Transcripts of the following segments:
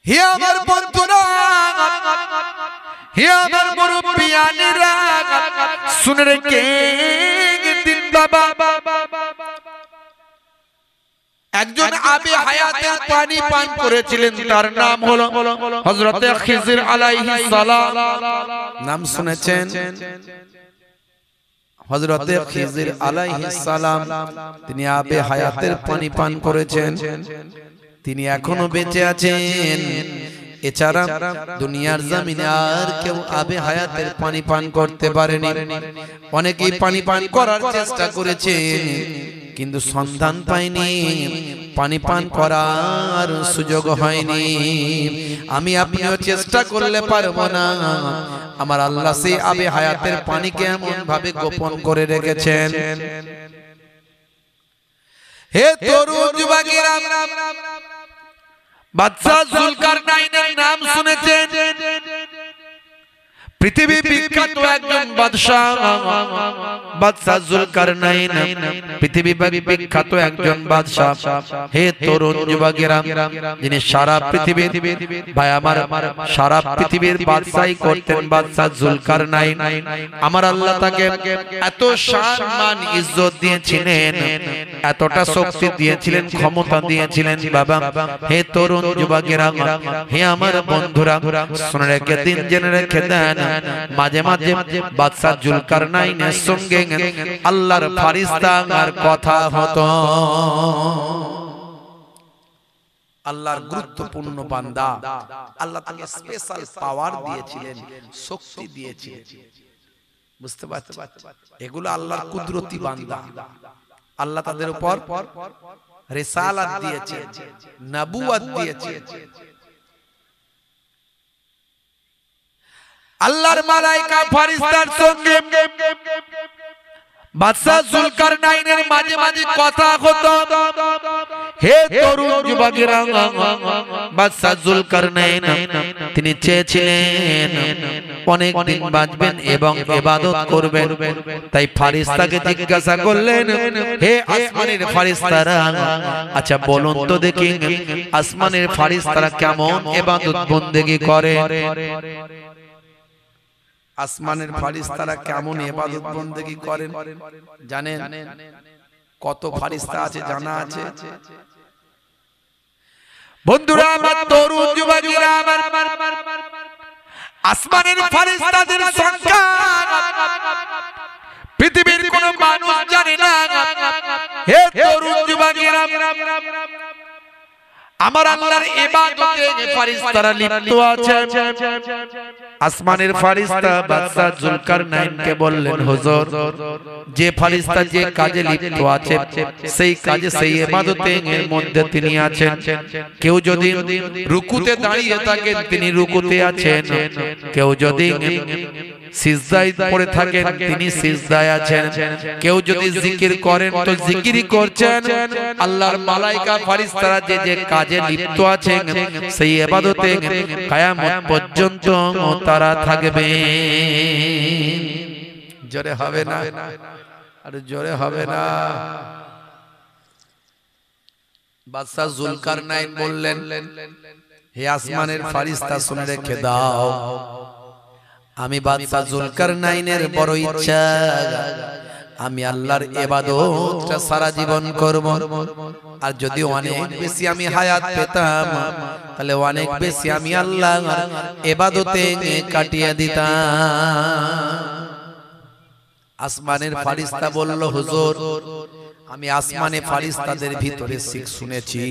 হে আমার বন্ধুরা, হে আমার মুরব্বিয়ানেরা, শুনে রেখে দিন বাবা, একজন আবে হায়াতের পানি পান করেছিলেন, তার নাম হলো হযরত খিজির আলাইহিস সালাম। নাম শুনেছেন? হযরত খিজির আলাইহিস সালাম তিনি আবে হায়াতের পানি পান করেছেন। তিনি এখনো বেঁচে আছেন। এছাড়া দুনিয়ার জমিনে আর কেউ আবে হায়াতের পানি পান করতে পারেনি। অনেকেই পানি পান করার চেষ্টা করেছে কিন্তু সন্ধান পায়নি, পানি পান করার সুযোগ হয়নি। আমি আপনিও চেষ্টা করলে পারবো না। আমার আল্লাহ সেই আবে হায়াতের পানিকে এমন ভাবে গোপন করে রেখেছেন। হে তরুণ যুবকেরা, বাদশা জুলকারনাইনের নাম শুনেছেন? পৃথিবী বিখ্যাত একজন বাদশা, বাদশা জুলকারনাইন পৃথিবী বিখ্যাত একজন বাদশা। হে তরুণ যুবকেরা, যিনি সারা পৃথিবীর ভাই আমার সারা পৃথিবীর বাদশাহী করতেন বাদশা জুলকারনাইন। আমার আল্লাহ তাকে এত সম্মান ইজ্জত দিয়েছিলেন, এতটা শক্তি দিয়েছিলেন, ক্ষমতা দিয়েছিলেন বাবা। হে তরুণ যুবকেরা, হে আমার বন্ধুরা, শুনে রেখে দিন, জেনে রেখে দেন, মাঝে মাঝে বাদশা জুলকারনাইনের সঙ্গে আল্লাহর ফেরেশতার কথা হতো। আল্লাহর গুরুত্বপূর্ণ বান্দা, আল্লাহ তাকে স্পেশাল পাওয়ার দিয়েছিলেন, শক্তি দিয়েছিলেন। বুঝতে পারছেন? এগুলো আল্লাহর কুদরতি বান্দা। আল্লাহ তাদের উপর রিসালাত দিয়েছেন, নবুয়ত দিয়েছেন। আল্লাহর মালায়েকা ফেরেশতার সঙ্গে বাদশা জুলকারনাইনের মাঝে মাঝে কথা হতো। হে তরুণ যুবকেরা, বাদশা জুলকারনাইন তিনি চেয়েছিলেন অনেক দিন বাঁচবেন এবং ইবাদত করবেন। তাই ফেরেশতাকে জিজ্ঞাসা করলেন, হে আসমানের ফেরেশতারা, আচ্ছা বলুন তো দেখি আসমানের ফেরেশতারা কেমন ইবাদত বন্দেগী করে? আসমানের ফেরেশতারা কেমন ইবাদত বন্দেগী করেন জানেন? কত ফেরেশতা আছে জানা আছে? বন্ধুরা আমার, তরুণ যুবকেরা আমার, আসমানের ফেরেশতাদের সংখ্যা পৃথিবীর কোন মানুষ জানে না। হে তরুণ যুবকেরা, আমার আল্লাহর ইবাদতে ফেরেশতারা লিপ্ত আছে। আসমানের ফেরেশতা বাদশা জুলকারনাইনকে বললেন, হুজুর, যে ফেরেশতা যে কাজে লিপ্ত আছে সেই কাজে, সেই ইবাদতে এর মধ্যে তিনি আছেন। কেউ যদি রুকুতে দাঁড়িয়ে থাকেন তিনি রুকুতে আছেন, কেউ যদি সিজদায় পড়ে থাকেন তিনি সিজদায় আছেন, কেউ যদি জিকির করেন তো জিকিরই করছেন। আল্লাহর মালায়েকা ফেরেশতারা যে যে কাজে লিপ্ত আছেন সেই ইবাদতে কিয়ামত পর্যন্ত তারা থাকবে। জোরে হবে না? আর জোরে হবে না? বাদশা জুলকারনাইন বললেন, হে আসমানের ফেরেশতা, শুনে রেখে দাও, আমি বাদশা জুলকারনাইনের বড় ইচ্ছা, আমি আল্লাহর ইবাদতটা সারা জীবন করব। আর যদি অনেক বেশি আমি হায়াত পেতাম তাহলে অনেক বেশি আমি আল্লাহর ইবাদতে কাটিয়ে দিতাম। আসমানের ফেরেশতা বলল, হুজুর, আমি আসমানে ফেরেশতাদের ভিতরে শিখ শুনেছি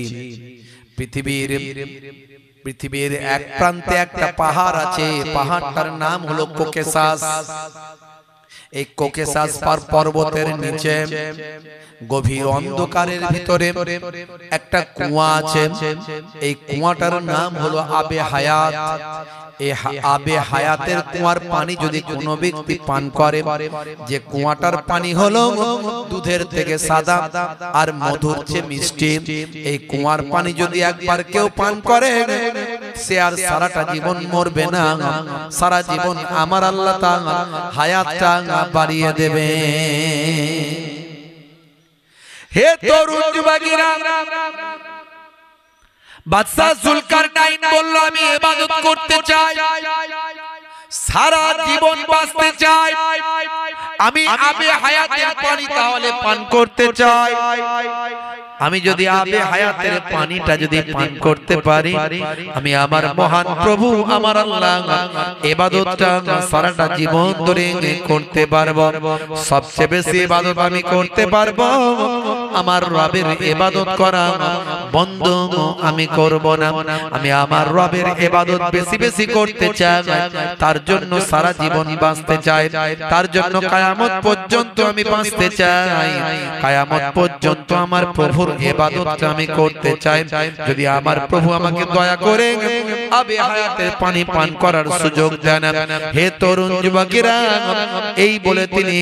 পৃথিবীর এক প্রান্তে একটা পাহাড় আছে, পাহাড়টার নাম হলো কোকেসাস। এই কোকেসাস পর্বতের নিচে গভীর অন্ধকারের ভিতরে একটা কুয়া আছে। এই কুয়াটার নাম হলো আবে হায়াত। এই আবে হায়াতের কুয়ার পানি যদি কোনো ব্যক্তি পান করে, যে কুয়াটার পানি হলো দুধের থেকে সাদা আর মধুর চেয়ে মিষ্টি, এই কুয়ার পানি যদি একবার কেউ পান করে সে আর সারাটা জীবন মরবে না, সারা জীবন আমার আল্লাহ তাআলা হায়াতটা বাড়িয়ে দেবে। হে তরুণ যুবকেরা, বাদশা জুলকারনাইন বলল, আমি ইবাদত করতে চাই, সারা জীবন বাঁচতে চাই, আমি আবে হায়াতের পানি তাহলে পান করতে চাই। আমি যদি আবে হায়াতের পানিটা যদি পান করতে পারি, আমি আমার মহান প্রভু আমার আল্লাহ ইবাদতটা সারাটা জীবন ধরে করতে পারবো। সবচেয়ে বেশি ইবাদত আমি করতে পারবো আমার রবের ইবাদত করা বন্ধ আমি করব না। আমি আমার রবের ইবাদত বেশি বেশি করতে চাই, তার জন্য সারা জীবন বাঁচতে চাই, তার জন্য কিয়ামত পর্যন্ত আমি বাঁচতে চাই, কিয়ামত পর্যন্ত আমার প্রভুর ইবাদতটা আমি করতে চাই। যদি আমার প্রভু আমাকে দয়া করে আবে হায়াতের পানি পান করার সুযোগ দেন। হে তরুণ যুবকেরা, এই বলে তিনি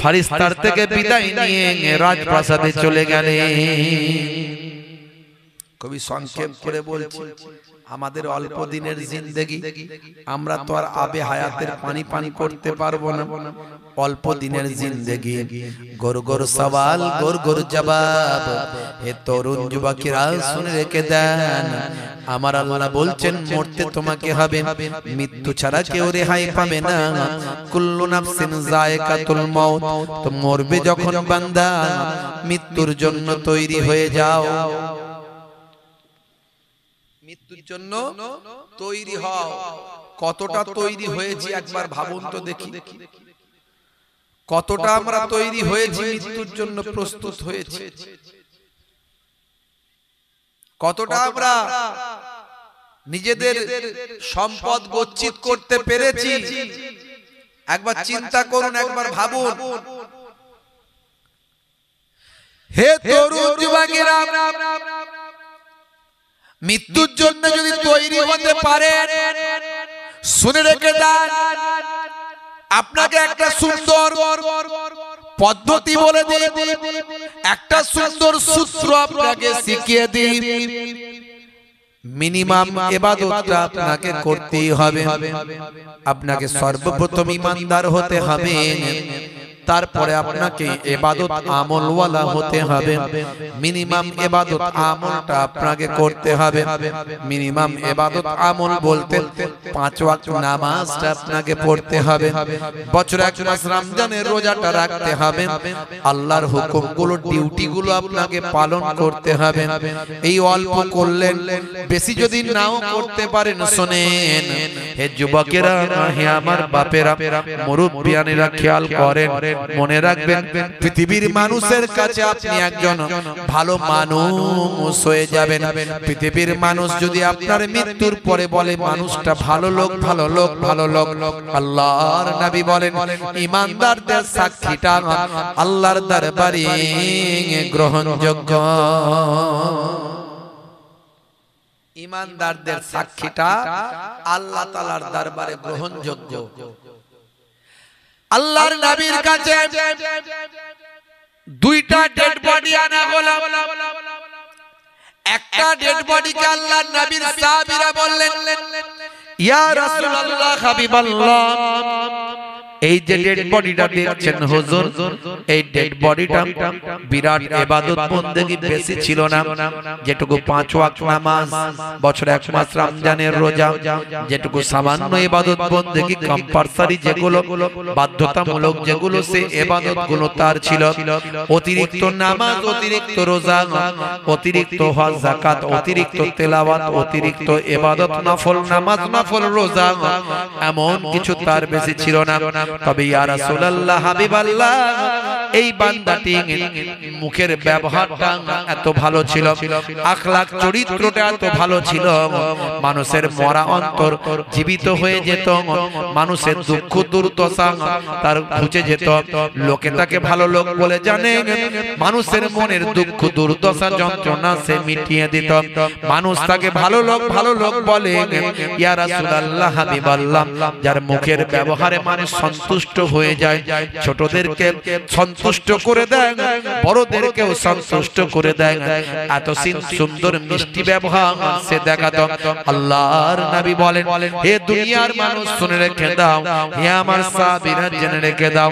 ফারিস্তার থেকে বিদায় নিয়ে রাজপ্রাসাদে চলে গেলেন। কবি সংক্ষেপ করে বলছি, আমাদের অল্প দিনের জিন্দেগি, আমরা তো আর আবে হায়াতের পানি পান করতে পারবো না। অল্প দিনের জিন্দেগি, গোর গোর সওয়াল গোর গোর জবাব। হে তরুণ যুবকেরা শুনে রেখে দেন, আমার আল্লাহ বলছেন মরতে তোমাকে হবে, মৃত্যু ছাড়া কেউ রেহাই পাবে না। কুল্লু নাফসিন যায়কাতুল মাউত, তো মরবে যখন বান্দা মৃত্যুর জন্য তৈরি হয়ে যাও। মৃত্যুর জন্য তৈরি হও। কতটা তৈরি হয়েছি একবার ভাবুন তো দেখি, কতটা আমরা তৈরি হয়েছি মৃত্যুর জন্য প্রস্তুত হয়েছি, কতটা আমরা নিজেদের সম্পদ গচ্ছিত করতে পেরেছি। একবার চিন্তা করুন, একবার ভাবুন। হে তরুণ যুবকেরা, মৃত্যুর জন্য যদি তৈরি হতে পারে, শুনে রেখে দেন, আপনাকে একটা সুন্দর পদ্ধতি বলে দিই, একটা সুন্দর সূত্র আপনাকে শিখিয়ে দিই। মিনিমাম ইবাদতটা আপনাকে করতেই হবে। আপনাকে সর্বপ্রথম ঈমানদার হতে হবে, তারপরে আপনাকে ইবাদত আমলওয়ালা হতে হবে। মিনিমাম ইবাদত আমলটা আপনাকে করতে হবে। মিনিমাম ইবাদত আমল বলতে 5 ওয়াক্ত নামাজটা আপনাকে পড়তে হবে। বছরে এক মাস রমজানের রোজাটা রাখতে হবে। আল্লাহর হুকুমগুলো, ডিউটিগুলো আপনাকে পালন করতে হবে। এই অল্প করলেন, বেশি যদি নাও করতে পারেন, শোনেন হে যুবকেরা, হে আমার বাপেরা, মুরব্বিয়ানেরা খেয়াল করেন, মনে রাখবেন, পৃথিবীর মানুষের কাছে আপনি একজন ভালো মানুষ হয়ে যাবেন। পৃথিবীর মানুষ যদি আপনার মৃত্যুর পরে বলে মানুষটা ভালো লোক, ভালো লোক, ভালো লোক, আল্লাহর নবী বলেন ঈমানদারদের সাক্ষীটা আল্লাহর দরবারে গ্রহণযোগ্য। ঈমানদারদের সাক্ষীটা আল্লাহ তাআলার দরবারে গ্রহণযোগ্য। আল্লাহর নবীর কাছে 2টা ডেড বডি আনা হলো। একটা ডেড বডিকে আল্লাহর নবীর সাহাবীরা বললেন, ইয়া রাসূলুল্লাহ, হাবিবাল্লাহ, এই যে ডেড বডিটা দেখছেন হুজুর, এই ডেড বডিটা বিরাট ইবাদত বন্দেগী বেশি ছিল না। যেটুকু 5 ওয়াক্ত নামাজ, বছরে 1 মাস রমজানের রোজা, যেটুকু সামান্য ইবাদত বন্দেগী কম্পালসারি, যেগুলো বাধ্যতামূলক, যেগুলো সে ইবাদতগুলো তার ছিল। অতিরিক্ত নামাজ, অতিরিক্ত রোজা, অতিরিক্ত হজ যাকাত, অতিরিক্ত তেলাওয়াত, অতিরিক্ত ইবাদত, নফল নামাজ, নফল রোজা, এমন কিছু তার বেশি ছিল না। তবে ইয়া রাসূলুল্লাহ, হাবিবাল্লাহ, এই বান্দাটি মুখের ব্যবহারটা এত ভালো ছিল, আখলাক চরিত্রটা এত ভালো ছিল, মানুষের মরা অন্তর জীবিত হয়ে যেত, মানুষের দুঃখ দুর্দশা তার ঘুচে যেত, লোকে তাকে ভালো লোক বলে জানে, মানুষের মনের দুঃখ দুর্দশা যন্ত্রণা সে মিটিয়ে দিত, মানুষ তাকে ভালো লোক, ভালো লোক বলে। ইয়া রাসূলুল্লাহ, হাবিবাল্লাহ, যার মুখের ব্যবহারে মানুষ সন্তুষ্ট হয়ে যায়, ছোটদেরকে সন্তুষ্ট করে দেয়, বড়দেরকেও সন্তুষ্ট করে দেয়। এত সুন্দর মিষ্টি ব্যবহার সে দেখাতো। আল্লাহর নবী বলেন, হে দুনিয়ার মানুষ শুনে রেখে দাও, হে আমার সাহাবীরা জেনে রেখে দাও,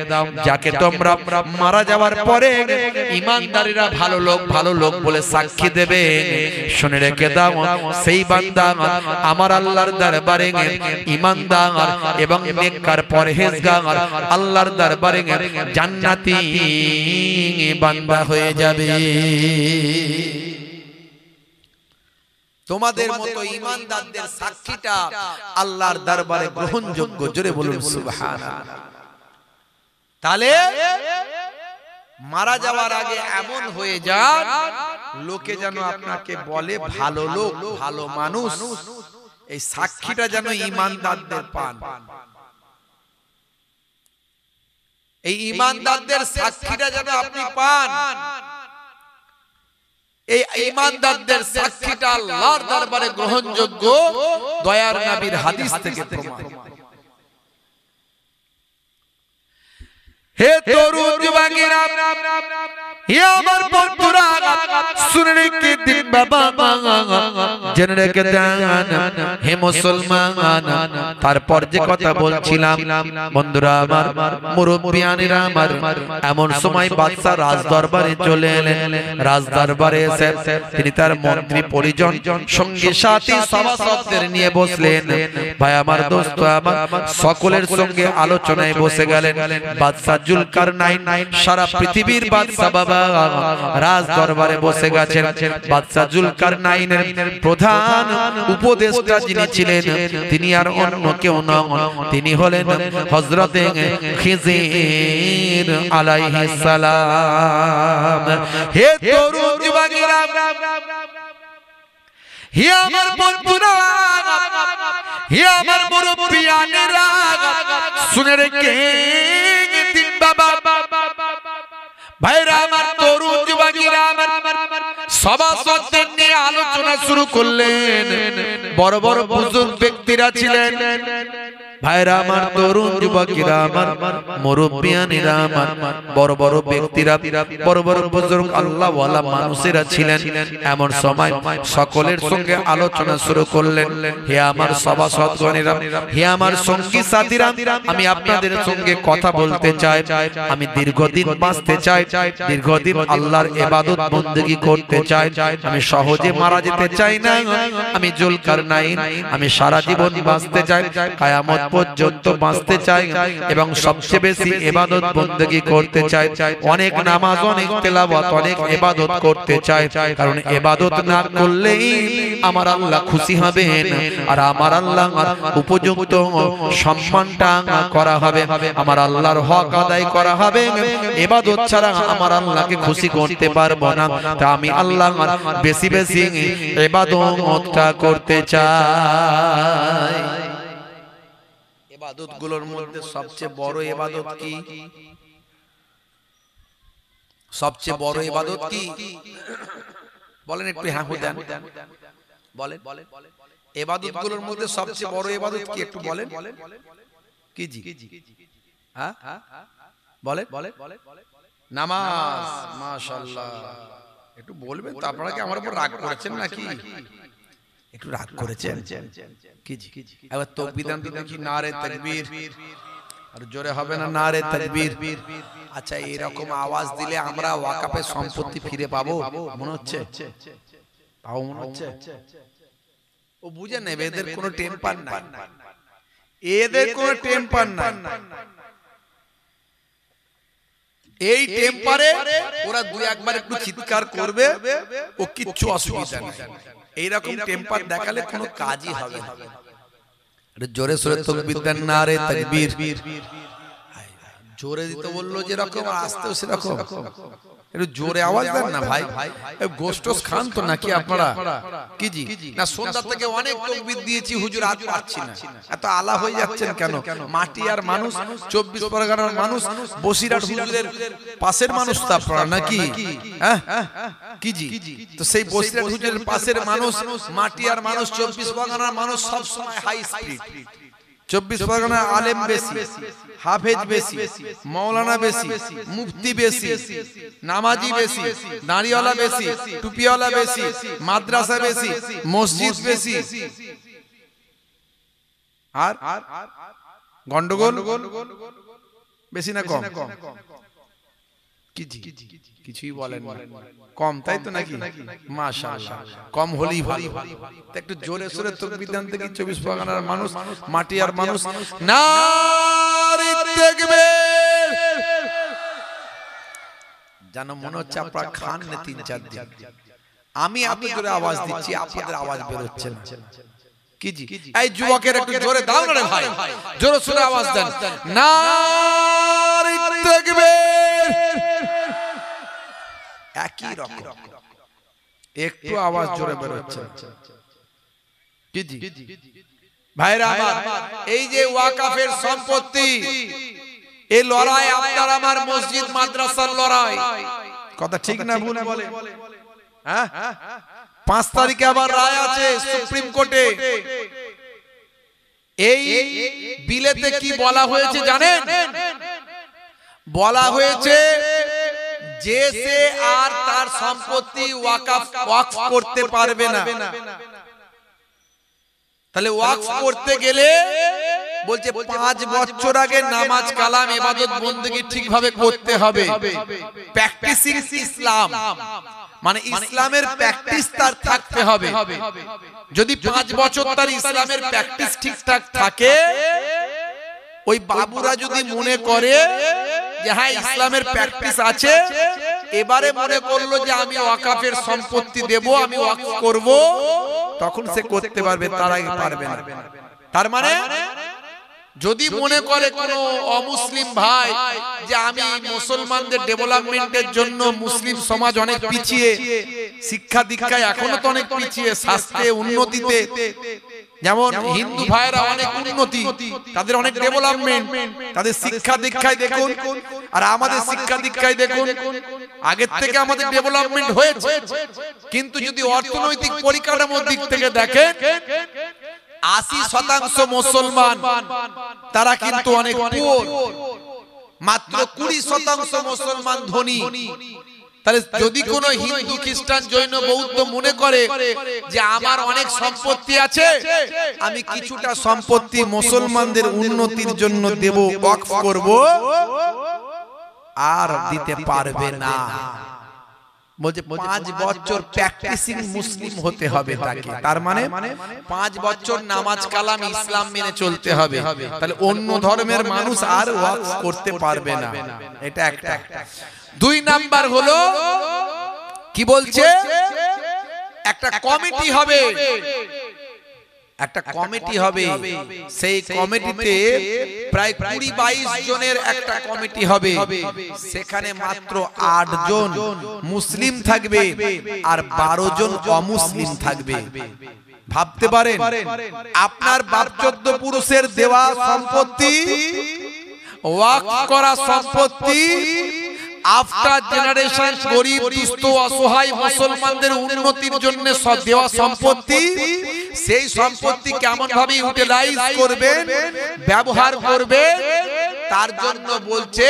যাকে তোমরা মারা যাওয়ার পরে ঈমানদারীরা ভালো লোক বলে সাক্ষী দেবে, শুনে রেখে দাও সেই বান্দা আমার আল্লাহর দরবারে ঈমানদার এবং নেককার পরহেজগার আল্লাহর দরবারে জান্নাতি বান্দা হয়ে যাবে। তোমাদের মতো ঈমানদারদের সাক্ষীটা আল্লাহর দরবারে গ্রহণযোগ্য। জোরে বলুন সুবহানাল্লাহ। তাহলে মারা যাওয়ার আগে এমন হয়ে যান লোকে যেন আপনাকে বলে ভালো লোক, ভালো মানুষ। এই সাক্ষীটা যেন ঈমানদারদের পান। এই ঈমানদারদের সাক্ষীটা যেন আপনি পান। এই ঈমানদারদের সাক্ষীটা আল্লাহর দরবারে গ্রহণযোগ্য, দয়ার নবীর হাদিস থেকে প্রমাণ। হে তরুণ যুবকেরা, হে আমার বন্ধুরা, শুনে রেখে দিন বাবা, জেনে রেখে দেন হে মুসলমান। তারপর যে কথা বলছিলাম বন্ধুরা আমার, মুরব্বিয়ানেরা আমার, এমন সময় বাদশা রাজ দরবারে চলে এলেন। রাজ দরবারে এসে তিনি তার মন্ত্রী পরিজন সঙ্গে সাথী সভাসদদের নিয়ে বসলেন। ভাই আমার, দোস্ত আমার, সকলের সঙ্গে আলোচনায় বসে গেলেন। বাদশা জুলকারনাইন সারা পৃথিবীর বাদশা বাবা রাজ দরবারে বসে গেছেন। বাদশা জুলকারনাইনের প্রধান উপদেষ্টা যিনি ছিলেন তিনি আর অন্য কেউ নন, তিনি হলেন হযরতে খিজির আলাইহিস সালাম। হে তরুণ যুবকেরা, হে আমার বন্ধুরা, হে আমার মুরব্বিয়ানেরা, শুনে রেখে দিন বাবা, ভাইরা আমার, তরুণ যুবকেরা আমার, সভাসদদের নিয়ে আলোচনা শুরু করলেন। বড় বড় বুজুর্গ ব্যক্তিরা ছিলেন। ভাইরা আমার, তরুণ যুবকেরা আমার, মুরব্বিয়ানেরা আমার, বড় বড় ব্যক্তিরা, বড় বড় বুজুর্গ আল্লাহ ওয়ালা মানুষেরা ছিলেন। এমন সময় সকলের সঙ্গে আলোচনা শুরু করলেন। হে আমার সভাসদগণেরা, হে আমার সঙ্গী সাথীরা, আমি আপনাদের সঙ্গে কথা বলতে চাই। আমি দীর্ঘদিন বাঁচতে চাই, দীর্ঘদিন আল্লাহর ইবাদত বন্দেগী করতে চাই। আমি সহজে মারা যেতে চাই না। আমি জুলকারনাইন, আমি সারা জীবন বাঁচতে চাই, কিয়ামত পর্যন্ত বাঁচতে চাই এবং সবচেয়ে বেশি ইবাদত বন্দেগী করতে চাই। অনেক নামাজ, অনেক তেলাওয়াত, অনেক ইবাদত করতে চাই। কারণ ইবাদত না করলেই আমার আল্লাহ খুশি হবেন, আর আমার আল্লাহ উপযুক্ত সম্মানটা করা হবে, আমার আল্লাহর হক আদায় করা হবে। ইবাদত ছাড়া আমার আল্লাহকে খুশি করতে পারবো না। তা আমি আল্লাহ বেশি বেশি ইবাদতটা করতে চাই। ইবাদত গুলোর মধ্যে সবচেয়ে বড় ইবাদত কি? সবচেয়ে বড় ইবাদত কি বলেন? একটু হ্যাঁ দেন, বলেন। ইবাদত গুলোর মধ্যে সবচেয়ে বড় ইবাদত কি একটু বলেন? কি জি? হ্যাঁ বলেন। নামাজ। মাশাআল্লাহ, একটু বলবেন তো। আপনারা কি আমার উপর রাগ করেছেন নাকি? একটু রাগ করেছেন কি জি? এবার তাকবীর দেন তো দেখি, নারে তাকবীর। আর জোরে হবে না নারে তাকবীর? আচ্ছা, এরকম আওয়াজ দিলে আমরা ওয়াকাফের সম্পত্তি ফিরে পাবো মনে হচ্ছে? পাবো মনে হচ্ছে? ও বুঝে নেবে, এদের কোনো টেম্পার নাই, এদের কোনো টেম্পার নাই। এই টেম্পারে ওরা দুই একবার একটু চিৎকার করবে, ও কিচ্ছু অসুবিধা নেই। এইরকম টেম্পার দেখালে কোনো কাজই হবে না। জোরে সোরে তাকবীর দেন, নারে তাকবীর। জোরে দিতে বললো যেরকম, আসতেও সেরকম। একটু জোরে আওয়াজ দেন না ভাই। গোস্টোস খান তো নাকি আপনারা? কি জি? না, সন্ধ্যা থেকে অনেক তাকবীর দিয়েছি হুজুর, আজ পাচ্ছি না। এত আলা হয়ে যাচ্ছেন কেন? মাটি আর মানুষ, 24 পরগনার মানুষ, বসিরহাট হুজুরের পাশের মানুষ তো আপনারা নাকি? হ্যাঁ কি জি? তো সেই বসিরহাট হুজুরের পাশের মানুষ, মাটি আর মানুষ, 24 পরগনার মানুষ, সব সময় হাই স্পিড। 24 পরগনার আলেম বেশি, হাফেজ বেশি, মাওলানা বেশি, মুফতি বেশি, নামাজি বেশি, দাড়িওয়ালা বেশি, টুপিওয়ালা বেশি, মাদ্রাসা বেশি, মসজিদ বেশি। আর গন্ডগোল বেশি না কম? কিছুই বলেন না, কম তাই তো নাকি? মাশাআল্লাহ, কম হলেই ভালো। একটু জোরে সোরে তাকবীর দেন দেখি 24 পরগনার মানুষ, মাটি আর মানুষ। নারে তাকবীর! জানো মনে হচ্ছে আপনারা খান না 3-4 দিন। আমি এত জোরে আওয়াজ দিচ্ছি, আপনাদের আওয়াজ বের হচ্ছে না। কি জি এই যুবকের একটু জোরে দাও না রে ভাই, জোরে সোরে আওয়াজ দেন। নারে তাকবীর! একই রকম, একটু আওয়াজ জোরে বের হচ্ছে। কি জি ভাইরা আমার, এই যে ওয়াকাফের সম্পত্তি, এই লড়াই আপনার আমার মসজিদ মাদ্রাসার লড়াই, কথা ঠিক না ভুল বলে? হ্যাঁ, 5 তারিখে আবার রায় আছে সুপ্রিম কোর্টে। এই বিলেতে কি বলা হয়েছে জানেন? বলা হয়েছে যে সে আর তার সম্পত্তি ওয়াকফ করতে পারবে না। তাহলে ওয়াকফ করতে গেলে বলছে 5 বছর আগে নামাজ কালাম ইবাদত বندگی ঠিকভাবে করতে হবে। প্র্যাকটিসিং ইসলাম মানে ইসলামের প্র্যাকটিস তার থাকতে হবে। যদি 5 বছর তার ইসলামের প্র্যাকটিস ঠিকঠাক থাকে, ওই বাবুরা যদি মনে করে যে হ্যাঁ ইসলামের প্র্যাকটিস আছে, এবারে মনে করলো যে আমি ওয়াকাফের সম্পত্তি দেব, আমি ওয়াকফ করব, তখন সে করতে পারবে, তার আগে পারবে না। তার মানে যদি মনে করে কোন অমুসলিম ভাই যে আমি মুসলমানদের ডেভেলপমেন্টের জন্য, মুসলিম সমাজ অনেক পিছিয়ে, শিক্ষা দীক্ষায় এখনো তো অনেক পিছিয়ে, স্বাস্থ্যে উন্নতিতে, যেমন হিন্দু ভাইরা অনেক উন্নতি, তাদের অনেক ডেভেলপমেন্ট, তাদের শিক্ষা দীক্ষায় দেখুন আর আমাদের শিক্ষা দীক্ষায় দেখুন, আগের থেকে আমাদের ডেভেলপমেন্ট হয়েছে। কিন্তু যদি অর্থনৈতিক পরিকাঠামোর দিক থেকে দেখেন, 80% মুসলমান তারা কিন্তু অনেক পুয়ার, মাত্র 20% মুসলমান ধনী। তাহলে যদি কোন হিন্দু খ্রিস্টান জৈন বৌদ্ধ মনে করে যে আমার অনেক সম্পত্তি আছে, আমি কিছুটা সম্পত্তি মুসলমানদের উন্নতির জন্য দেব, ওয়াকফ করব, আর দিতে পারবে না। বলছে 5 বছর প্র্যাকটিসিং মুসলিম হতে হবে তাকে। তার মানে 5 বছর নামাজ কালাম ইসলাম মেনে চলতে হবে, তাহলে অন্য ধর্মের মানুষ আর ওয়াকফ করতে পারবে না। এটা একটা। 2 নাম্বার হলো কি বলছে, একটা কমিটি হবে, একটা কমিটি হবে, সেই কমিটিতে প্রায় 20-22 জনের একটা কমিটি হবে। সেখানে মাত্র 8 জন মুসলিম থাকবে আর 12 জন অমুসলিম থাকবে। ভাবতে পারেন, আপনার বাপ 14 পুরুষের দেওয়া সম্পত্তি, ওয়াকফ করা সম্পত্তি, আফটার জেনারেশন গরিব দুস্থ অসহায় মুসলমানদের উন্নতির জন্য দেওয়া সম্পত্তি, সেই সম্পত্তি কেমন ভাবে ইউটিলাইজ করবেন, ব্যবহার করবেন, তার জন্য বলছে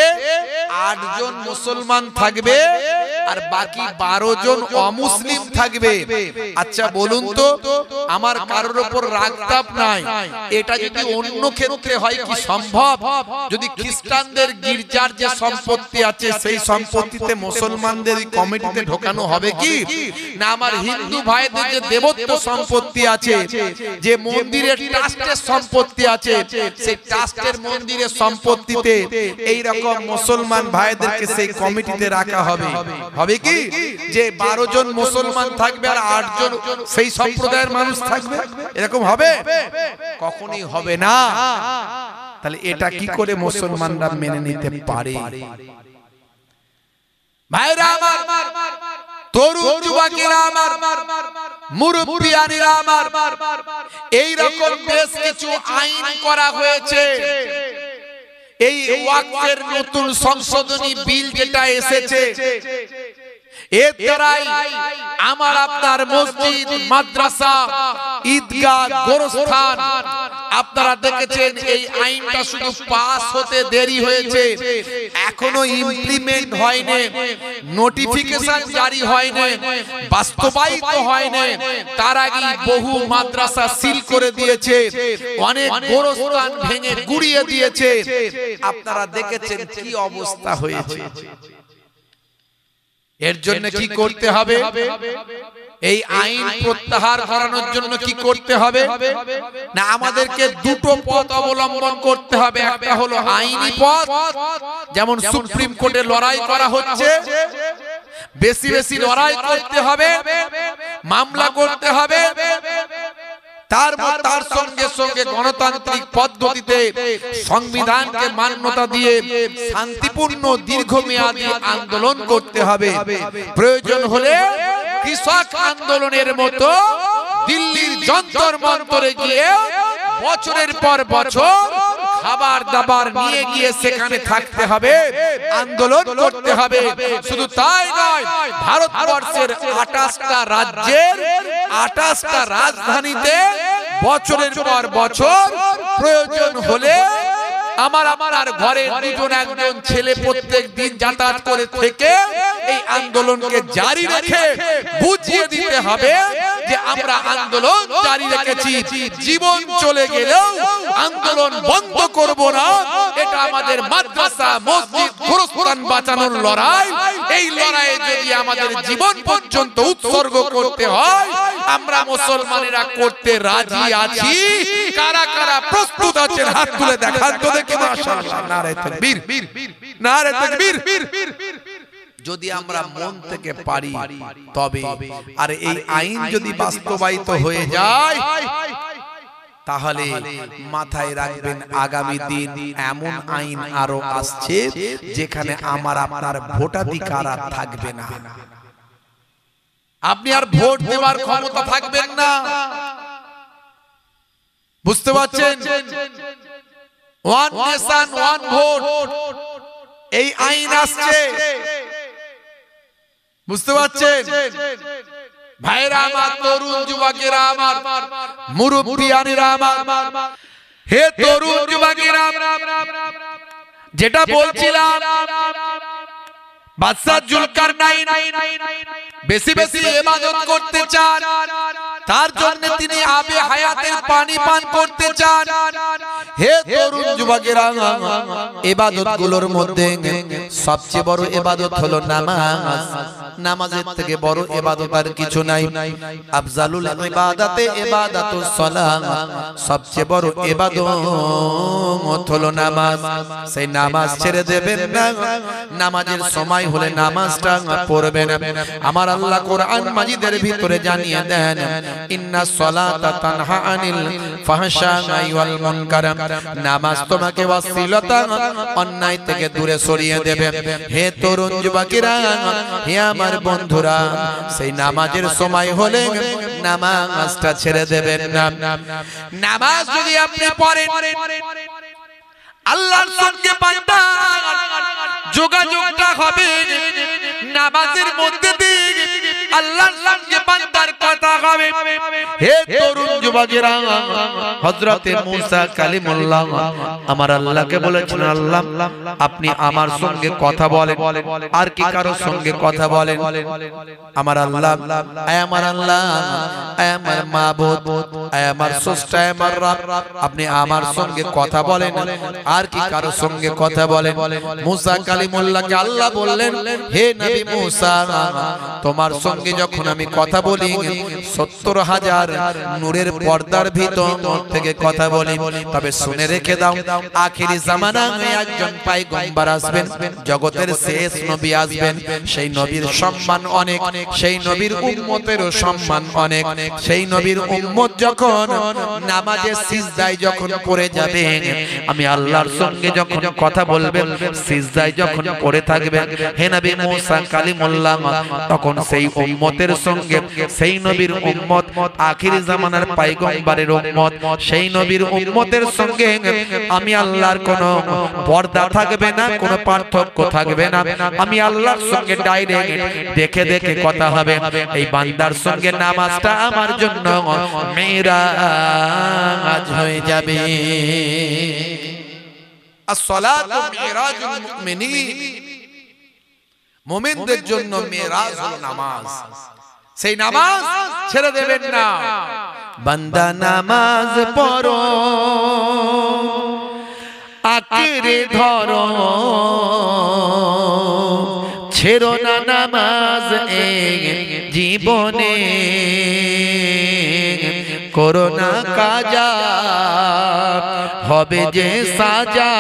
8 জন মুসলমান থাকবে আর বাকি 12 জন অমুসলিম থাকবে। আচ্ছা বলুন তো, আমার কারোর উপর রাগতাপ নাই, এটা যদি অন্য ক্ষেত্রে হয় কি সম্ভব? যদি খ্রিস্টানদের গির্জার যে সম্পত্তি আছে সেই সম্পত্তিতে মুসলমানদের কমিটিতে ঢোকানো হবে কি না? আমার হিন্দু ভাইদের যে দেবত্ব সম্পত্তি আছে, যে মন্দিরের ট্রাস্টের সম্পত্তি আছে, সেই ট্রাস্টের মন্দিরের সম্পত্তিতে এই রকম মুসলমান ভাইদেরকে সেই কমিটিতে রাখা হবে। হবে কি যে 12 জন মুসলমান থাকবে আর 8 জন সেই সম্প্রদায়ের মানুষ থাকবে? এরকম হবে? কখনোই হবে না। তাহলে এটা কি করে মুসলমানরা মেনে নিতে পারে? ভাইরা আমার, তরুণ যুবকেরা আমার, মুরব্বিয়ানেরা আমার, এই রকম বেশ কিছু আইন করা হয়েছে। এই ওয়াকফের নতুন সংশোধনী বিল যেটা এসেছে, এর দ্বারাই আমার আপনার মসজিদ, মাদ্রাসা, ঈদগাহ, গোরস্থান আপনারা দেখেছেন এই আইনটা শুধু পাস হতে দেরি হয়েছে, এখনো ইমপ্লিমেন্ট হয়নি, নোটিফিকেশন জারি হয়নি, বাস্তবায়িত হয়নি। তার আগে বহু মাদ্রাসা সিল করে দিয়েছে, অনেক গোরস্থান ভেঙে গুড়িয়ে দিয়েছে। আপনারা দেখেছেন কি অবস্থা হয়েছে। এর জন্য কি করতে হবে? এই আইন প্রত্যাহার করানোর জন্য কি করতে হবে? না, আমাদেরকে দুটো পথ অবলম্বন করতে হবে। একটা হলো আইনি পথ, যেমন সুপ্রিম কোর্টে লড়াই করা হচ্ছে, বেশি বেশি লড়াই করতে হবে, মামলা করতে হবে। তার সঙ্গে সঙ্গে গণতান্ত্রিক পদ্ধতিতে সংবিধানকে মান্যতা দিয়ে শান্তিপূর্ণ দীর্ঘমেয়াদী আন্দোলন করতে হবে। প্রয়োজন হলে কৃষক আন্দোলনের মতো দিল্লির যন্তর মন্তরে গিয়ে বছরের পর বছর খাবার দাবার নিয়ে গিয়ে সেখানে থাকতে হবে, আন্দোলন করতে হবে। শুধু তাই নয়, ভারতবর্ষের 28টা রাজ্যের 28টা রাজধানীতে বছরের পর বছর প্রয়োজন হলে আমার ঘরে দুজন একজন ছেলে প্রত্যেক দিন যাতায়াত করে থেকে এই আন্দোলনকে জারি রেখে বুঝিয়ে দিতে হবে যে আমরা আন্দোলন জারি রেখেছি, জীবন চলে গেলেও আন্দোলন বন্ধ করব না। এটা আমাদের মাদ্রাসা, মসজিদ, গোরস্থান বাঁচানোর লড়াই। এই লড়াইয়ে যদি আমাদের জীবন পর্যন্ত উৎসর্গ করতে হয়, আমরা মুসলমানেরা করতে রাজি আছি। কারা কারা প্রস্তুত আছেন হাত তুলে দেখান তো দেখি। মাশাআল্লাহ, নারে তাকবীর, নারে তাকবীর। যদি আমরা মন থেকে পারি তবে, আর এই আইন যদি বাস্তবায়িত হয়ে যায়, তাহলে মাথায় রাখবেন আগামী দিন এমন আইন আরো আসছে যেখানে আমার আপনার ভোটাধিকার আর থাকবে না। আপনি আর ভোট দেওয়ার ক্ষমতা থাকবেন না। বুঝতে পারছেন? ওয়ান নেশন ওয়ান ভোট এই আইন আসছে। বুঝতে পারছেন? ভাইরা আমার, তরুণ যুবকেরা আমার, মুরব্বিয়ানেরা আমার, হে তরুণ যুবকেরা, যেটা বলছিলাম, বাদশা জুলকারনাইন বেশি বেশি ইবাদত করতে চান, তার জন্য তিনি আবে হায়াতের পানি পান করতে চান। হে তরুণ যুবকেরা, ইবাদতগুলোর মধ্যে সবচেয়ে বড় ইবাদত হলো নামাজ। নামাজের থেকে বড় ইবাদত আর কিছু নাই। আফজালুল ইবাদাতে ইবাদাতুস সালাত, সবচেয়ে বড় ইবাদত হলো নামাজ। সেই নামাজ ছেড়ে দেবেন না, নামাজের সময় হলে নামাজটা পড়বেন। আমার আল্লাহ কোরআন মাজিদের ভিতরে জানিয়ে দেন, ইন্নাস সালাতা তানহা আনিল ফাহশাই ওয়াল মুনকার, নামাজ তোমাকে ওয়াসিলাতা অন্যায় থেকে দূরে সরিয়ে দেবে। হে তরুণ যুবকেরা, হে আমার বন্ধুরা, সেই নামাজের সময় হলে নামাজটা ছেড়ে দেবেন না। নামাজ যদি আপনি পড়েন, আল্লাহর সঙ্গে বান্দার যোগাযোগটা হবে নামাজের মধ্যে দিয়ে, আল্লাহর সঙ্গে বান্দার কথা হবে। হে তরুণ যুবকেরা, হযরতে মুসা কালিমুল্লাহ আমার আল্লাহকে বলেছেন, আল্লাহ আপনি আমার সঙ্গে কথা বলেন, আর কি কারো সঙ্গে কথা বলেন? আমার আল্লাহ, আয় আমার আল্লাহ, আয় আমার মাবুদ, আয় আমার স্রষ্টা, আয় আমার রব, আপনি আমার সঙ্গে কথা বলেন, আর কি কারো সঙ্গে কথা বলেন? মুসা কালিমুল্লাহকে আল্লাহ বললেন, হে নবী মুসা, তোমার সঙ্গে যখন আমি কথা বলি ৭০,০০০ নূরের পর্দার ভিতর থেকে কথা বলি। তবে শুনে রেখে দাও, আখিরি জামানায় একজন পয়গম্বর আসবেন, জগতের শেষ নবী আসবেন। সেই নবীর সম্মান অনেক, সেই নবীর উম্মতেরও সম্মান অনেক। সেই নবীর উম্মত যখন নামাজে সিজদায় যখন পড়ে যাবে, আমি আল্লাহর সঙ্গে যখন কথা বলবেন, সিজদায় যখন পড়ে থাকবেন, হে নবী মুসা কালিমুল্লাহ, তখন সেই উম্মতের সঙ্গে, সেই নবীর উম্মত, আখিরি জামানার পয়গম্বরের উম্মত, সেই নবীর উম্মতের সঙ্গে আমি আল্লাহর কোনো পর্দা থাকবে না, কোনো পার্থক্য থাকবে না। আমি আল্লাহর সঙ্গে ডাইরেক্ট দেখে দেখে কথা হবে। এই বান্দার সঙ্গে নামাজটা আমার জন্য মেরাজ হয়ে হয়ে যাবে। আসসালাতু মিরাজুল মুমিনিন, মুমিনদের জন্য মিরাজ হলো নামাজ। সেই নামাজ ছেড়ে দেবেন না। বান্দা নামাজ পড়ো, আঁকড়ে ধরো, ছেড়ো না নামাজ এই জীবনে, করো না কাজা হবে যে সাজা,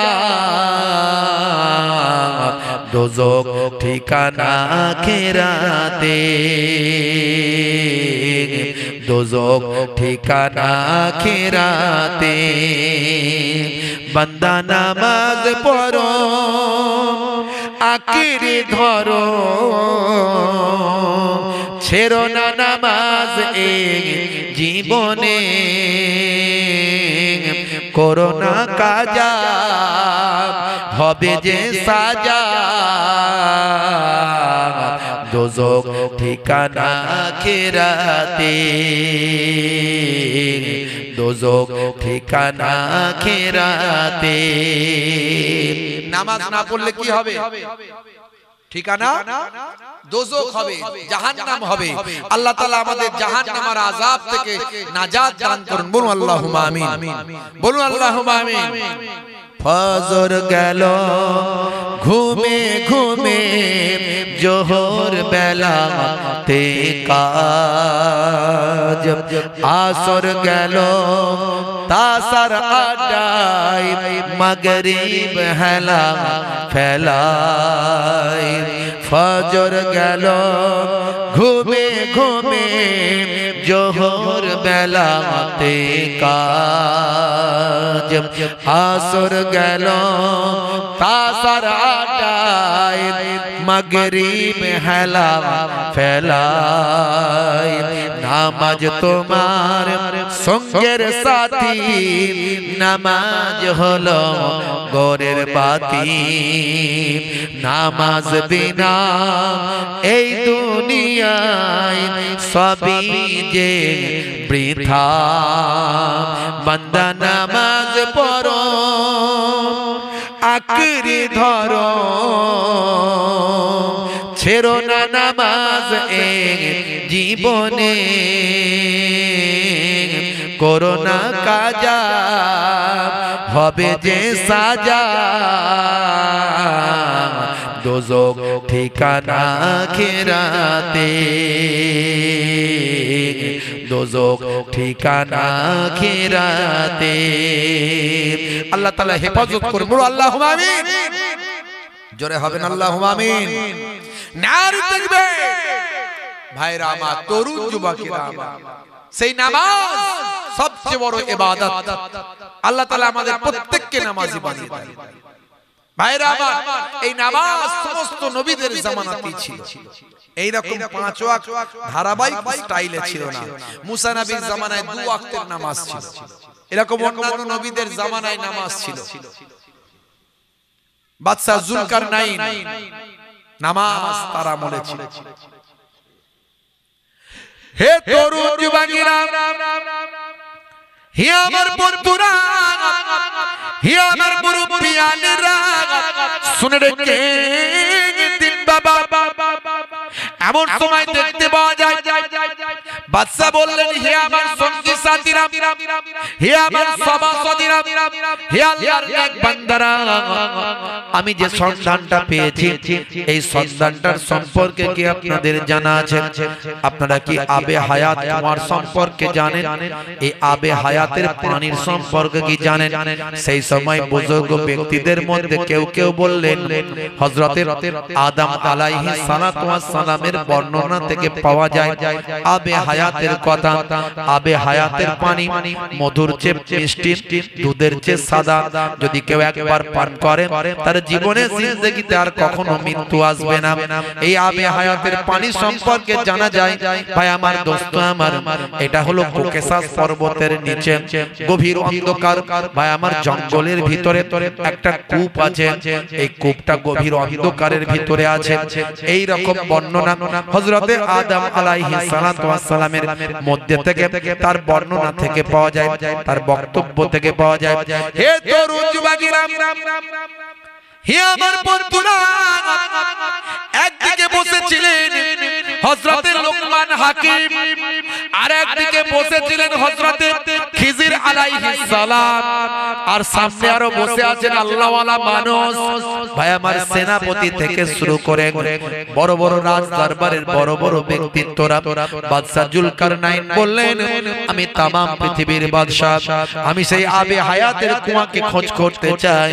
দোজখ ঠিকানা আখিরাতে, দোজখ ঠিকানা আখিরাতে। বান্দা নামাজ পড়ো, আঁকড়ে ধরো, ছেড়ো না নামাজ এই জীবনে, করো না কাজা হবে যে সাজা, দোজখ ঠিকানা আখিরাতে, দোজখ ঠিকানা আখিরাতে। নামাজ না পড়লে কি হবে? ঠিকানা দোজখ হবে, জাহান্নাম হবে। আল্লাহ তাআলা আমাদের জাহান্নামের আযাব থেকে নাজাত দান করুন। বলুন আল্লাহুম্মা আমিন, বলুন আল্লাহুম্মা আমিন। ফজর গেল ঘুমে ঘুমে, জোহর বেলাতে কাজ, আসর গেল তাসার আড্ডায়, মাগরিব হেলা ফেলায়। ফজর গেল ঘুমে ঘুমে, জোহর বেলাতে কাজ, আসর গেল তাসার আড্ডায়, মাগরিব হেলা ফেলায়। নামাজ তোমার সঙ্গের সাথী, নামাজ হলো ঘরের বাতি, নামাজ বিনা এই দুনিয়ায় সবই যে বৃথা। বান্দা নামাজ পড়ো, আঁকড়ে ধরো, ছেড়ো না নামাজ এই জীবনে, করো না কাজা হবে যে সাজা, দোজখ ঠিকানা আখিরাতে, দোজখ ঠিকানা আখিরাতে। আল্লাহ তাআলা হেফাজত করুন। বলো আল্লাহুম্মা আমিন। জোরে হবেন আল্লাহুম্মা আমিন। নারে তাকবীর। ভাইরা আমার, তরুণ যুবকেরা আমার, সেই নামাজ সবচেয়ে বড় ইবাদত। আল্লাহ তাআলা আমাদের প্রত্যেককে নামাজি বানিয়ে দেন। ভাইরা আমার, এই নামাজ সমস্ত নবীদের জামানাতেই ছিল। এই রকম 5 ওয়াক্ত ধারাবাহিক স্টাইলে ছিল না। মুসা নবীর জামানায় 2 ওয়াক্তের নামাজ ছিল, এরকম অন্যান্য নবীদের জামানায় নামাজ ছিল। বাদশা জুলকারনাইন নামাজ তার আমলে ছিল। হে তরুণ যুবকেরা, হে আমার বন্ধুরা, হে আমার মুরব্বিয়ানেরা, শুনে রেখে দিন বাবা। এমন সময় দেখতে পাওয়া যায় বাদশা বললেন, হে আমার সঙ্গী সাথীরা, হে আমার সভাসদেরা, হে আল্লাহর নেক বান্দারা, আমি যে সন্ধানটা পেয়েছি এই সন্ধানটার সম্পর্কে কি আপনাদের জানা আছে? আপনারা কি আবে হায়াত কুয়ার সম্পর্কে জানেন? এই আবে হায়াতের পানির সম্পর্কে কি জানেন? সেই সময় বুজুর্গ ব্যক্তিদের মধ্যে কেউ কেউ বললেন, হযরতে আদম আলাইহিস সালাতু ওয়াস সালামের বর্ণনা থেকে পাওয়া যায় আবে হায়াতের কথা। আবে হায়াতের পানি মধুর চেয়ে মিষ্টি, দুধের চেয়ে সাদা। যদি কেউ একবার পান করে তার জীবনে জিন্দেগিতে আর কখনো মৃত্যু আসবে না। এই আবে হায়াতের পানি সম্পর্কে জানা যায় ভাই আমার, দোস্ত আমার, এটা হলো কোকেসাস পর্বতের নিচে গভীর অন্ধকার ভাই আমার জঙ্গলের ভিতরে একটা কূপ আছে। এই কূপটা গভীর অন্ধকারের ভিতরে আছে। এই রকম বর্ণনা হযরতে আদম আলাইহিস সালাতু ওয়াস সালামের মধ্যে থেকে তার বর্ণনা থেকে পাওয়া যায়, তার বক্তব্য থেকে পাওয়া যায়। হে তরুণ যুবকেরা, হে আমার বন্ধুরা, একদিকে বসেছিলেন হযরতে লোকমান হাকিম, আর একদিকে বসেছিলেন হযরতে খিজির আলাইহিস সালাম, আর সামনে আরো বসে আছেন আল্লাহওয়ালা মানুষ। ভাই আমার, সেনাপতি থেকে শুরু করে বড় বড় রাজ দরবারের বড় বড় ব্যক্তিত্বরা। বাদশা জুলকারনাইন বললেন, আমি তামাম পৃথিবীর বাদশা, আমি সেই আবে হায়াতের কুয়াকে খোঁজ করতে চাই,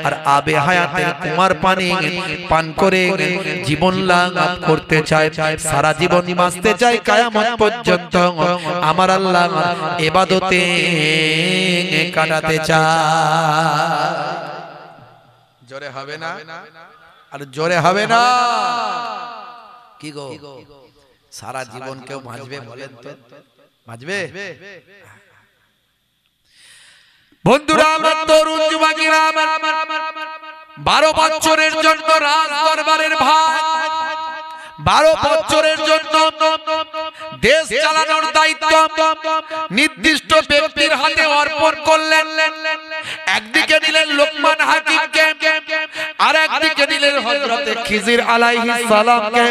আর আবে হায়াতের কুয়ার পানি পান করে জীবন লাভ করতে চাই, সারা জীবন বাঁচতে চাই, কিয়ামত পর্যন্ত আমার আল্লাহ ইবাদতে কাটাতে চাই। জোরে হবে না? আর জোরে হবে না? কি গো, সারা জীবন কেউ বাঁচবে বলেন তো? বাঁচবে? বন্ধুরা, আমার তরুণ যুবকেরা, 12 বছরের জন্য রাজ দরবারের ভাগ, 12 বছরের জন্য দেশ চালানোর দায়িত্ব নির্দিষ্ট ব্যক্তির হাতে অর্পণ করলেন। একদিকে নিলেন লোকমান হাকিমকে, আর একদিকে নিলেন হযরতে খিজির আলাইহিস সালামকে।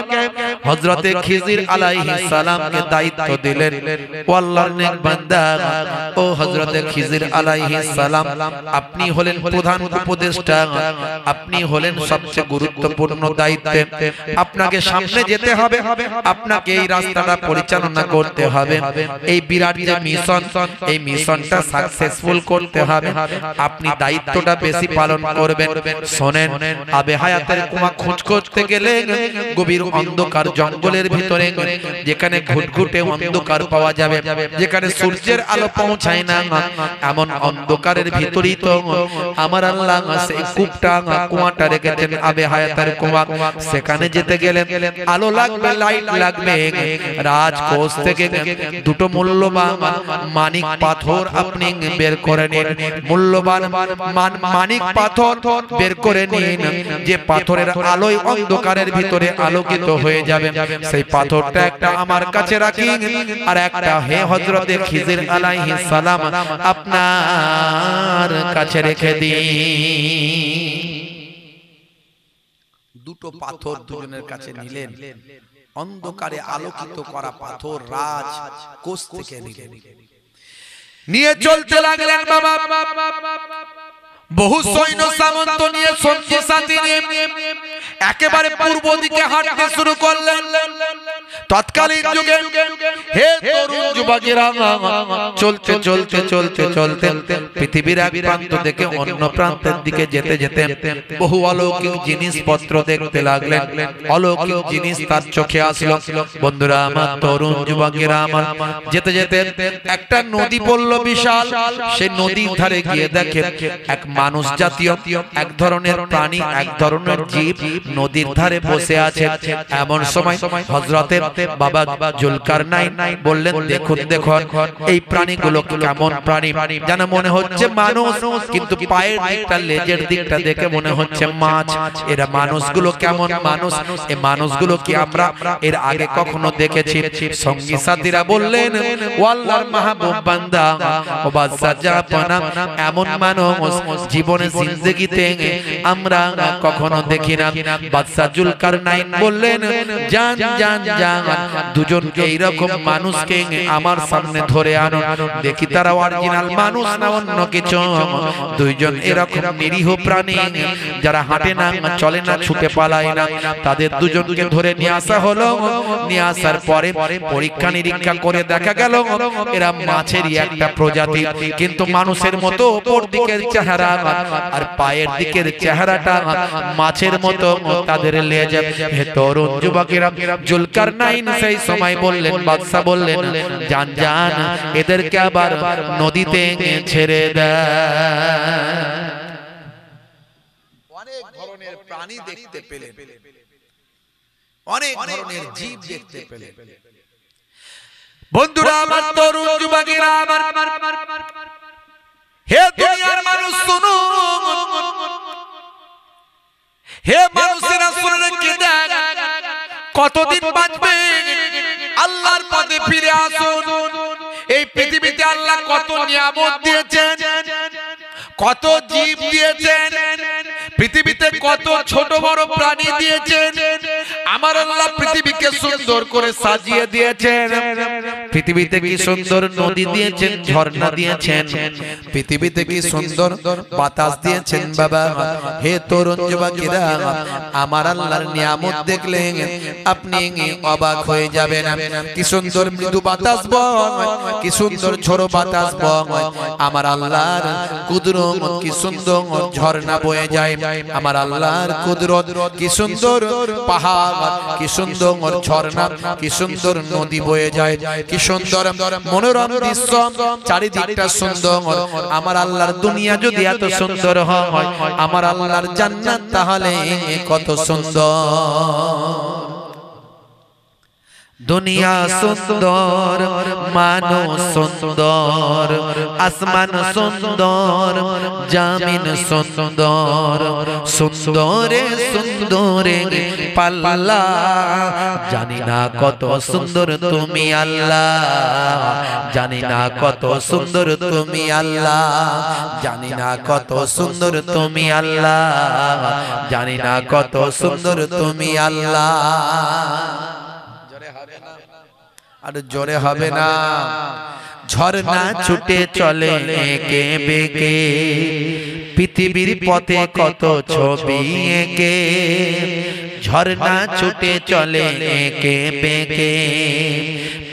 হযরতে খিজির আলাইহিস সালামকে দায়িত্ব দিলেন, ও আল্লাহর নেক বান্দা, ও হযরতে খিজির আলাইহিস সালাম, আপনি হলেন প্রধান উপদেষ্টা, আপনি হলেন সবচেয়ে গুরুত্বপূর্ণ দায়িত্বে, আপনাকে সামনে যেতে হবে, আপনাকে এই রাস্তাটা পরিচালনা করতে হবে, এই বিরাট যে মিশন, এই মিশনটা সাকসেসফুল করতে হবে, আপনি দায়িত্বটা বেশি পালন করবেন। শোনেন, আবে হায়াতের কুয়া খোঁজ করতে গেলে গভীর অন্ধকার জঙ্গলের ভিতরে, যেখানে ঘুটঘুটে অন্ধকার পাওয়া যাবে, যেখানে সূর্যের আলো পৌঁছায় না, এমন অন্ধকারের ভিতরেই তো আমার আল্লাহ সেই কূপটা, কুয়াটা রেখেছেন, আবে হায়াতের কুয়া। সেখানে যেতে গেলে আলো লাগবে, লাইট লাগবে। রাজকোষ থেকে দুটো মূল্যবান মানিক পাথর আপনি বের করে নিন, মূল্যবান মানিক পাথর বের করে নিন, যে পাথরের আলোয় অন্ধকারের ভিতরে আলোকিত হয়ে যাবে। সেই পাথরটা একটা আমার কাছে রাখি, আর একটা হে হযরতে খিজির আলাইহিস সালাম আপনার কাছে রেখে দিন। দুটো পাথর দুজনের কাছে নিলেন, অন্ধকারে আলোকিত করা পাথর রাজ কোষ থেকে নিলেন, নিয়ে চলতে লাগলেন। বাবা, বহু সৈন্য সামন্ত নিয়ে, সঙ্গী সাথী নিয়ে একেবারে পূর্ব দিকে হাঁটতে শুরু করলেন। তৎকালীন যুগে হে তরুণ যুবকেরা, চলতে চলতে চলতে চলতে পৃথিবীর এক প্রান্ত থেকে অন্য প্রান্তের দিকে যেতে যেতে বহু অলৌকিক জিনিসপত্র দেখতে লাগলেন, অলৌকিক জিনিস তার চোখে আসলো। বন্ধুরা আমার, তরুণ যুবকেরা আমার, যেতে যেতে একটা নদী পড়ল বিশাল। সেই নদীর ধারে গিয়ে দেখে এক মানুষ জাতীয় এক ধরনের প্রাণী, এক ধরনের জীব নদীর ধারে বসে আছে। এমন সময় হযরতে বাবা জুলকারনাইন বললেন, দেখুন দেখুন এই প্রাণীগুলো কেমন প্রাণী, যেন মনে হচ্ছে মানুষ, কিন্তু পায়ের দিকটা, লেজের দিকটা দেখে মনে হচ্ছে মাছ। এরা মানুষগুলো কেমন মানুষ, এই মানুষগুলো কি আমরা এর আগে কখনো দেখেছি? সঙ্গী সাথীরা বললেন, ও আল্লাহর মাহবুব বান্দা, ও বাদশা জাহাপনা, এমন মানুষ জীবনে জিন্দেগিতে আমরা কখনো দেখি না। বাদশা জুলকারনাইন বললেন, জান জান জান, দুজনকে এইরকম মানুষকে আমার সামনে ধরে আনো, দেখি তারা অরিজিনাল মানুষ না অন্য কিছু। দুইজন এরকম নিরীহ প্রাণী, যারা হাঁটে না, চলে না, ছুটে পালায় না, তাদের দুজনকে ধরে নিয়ে আসা হলো। নিয়ে আসার পরে পরীক্ষা নিরীক্ষা করে দেখা গেল এরা মাছেরই একটা প্রজাতি, কিন্তু মানুষের মতো উপর দিকের চেহারা আর পায়ের দিকের চেহারাটা মাছের মতো তাদের লেজ। হে তরুণ যুবকেরা, জুলকারনাইন সেই সময় বললেন, বাদশা বললেন, জান জান, এদেরকে আবার নদীতে ছেড়ে দেয়। অনেক ধরনের প্রাণী দেখতে পেলেন, অনেক ধরনের জীব দেখতে পেলেন। বন্ধুরা আমার, তরুণ যুবকেরা আমার, হে দুনিয়ার মানুষ শুনুন, হে মানুষেরা শুনে রেখে দেন, কতদিন বাঁচবে নিয়ামত দিয়েছেন, কত জীব দিয়েছেন, পৃথিবীতে কত ছোট বড় প্রাণী দিয়েছেন। আমার আল্লাহ পৃথিবীকে সুন্দর করে সাজিয়ে দিয়েছেন। পৃথিবীতে কি সুন্দর নদী দিয়েছেন, ঝর্ণা দিয়েছেন, পৃথিবীতে কি সুন্দর বাতাস দিয়েছেন। বাবা হে তরুণ যুবকেরা, আমার আল্লাহর নিয়ামত দেখলে আপনি অবাক হয়ে যাবেন। কি সুন্দর মৃদু বাতাস বয়, কি সুন্দর ঝোড়ো বাতাস বয়। আমার আল্লাহর কুদরত, কি সুন্দর ঝর্ণা বয়ে যায়। আমার আল্লাহর কুদরত, কি সুন্দর পাহাড়, কি সুন্দর ঝর্ণা, কি সুন্দর নদী বয়ে যায়, কি সুন্দর মনোরম দৃশ্য, চারিদিকটা সুন্দর। আমার আল্লাহর দুনিয়া যদি এত সুন্দর হয়, আমার আল্লাহর জান্নাত তাহলে কত সুন্দর। দুনিয়া সুন্দর, মানুষ সুন্দর, আসমান সুন্দর, জমিন সুন্দর, সুন্দরে সুন্দরে পাল্লা। জানি না কত সুন্দর তুমি আল্লাহ, জানি না কত সুন্দর তুমি আল্লাহ, জানি না কত সুন্দর তুমি আল্লাহ, জানি না কত সুন্দর তুমি আল্লাহ। আর জোরে হবে না। ঝর্ণা ছুটে চলে একে বেঁকে, পৃথিবীর পথে কত ছবি এঁকে। ঝর্ণা ছুটে চলে একে বেঁকে,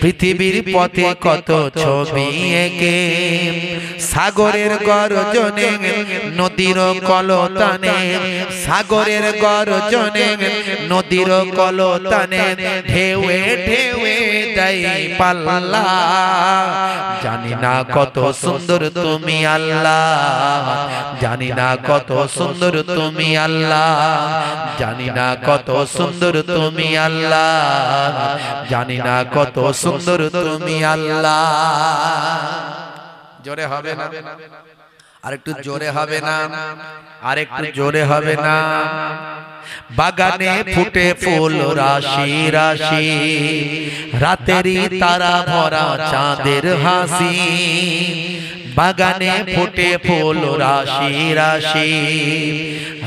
পৃথিবীর পথে কত ছবি এঁকে। সাগরের গর্জনে, নদীর কলতানে, সাগরের গর্জনে, নদীর কলতানে, ঢেউয়ে ঢেউয়ে দেয় পাল্লা। জানি না কত সুন্দর তুমি আল্লাহ, জানি না কত সুন্দর তুমি আল্লাহ, জানি না কত সুন্দর তুমি আল্লাহ, জানি না কত সুন্দর তুমি আল্লাহ। জোরে হবে না? আরেকটু জোরে হবে না? আরেকটু জোরে হবে না? বাগানে ফুটে ফুল রাশি রাশি, রাতেরই তারা ভরা চাঁদের হাসি। বাগানে ফুটে ফুল রাশি রাশি,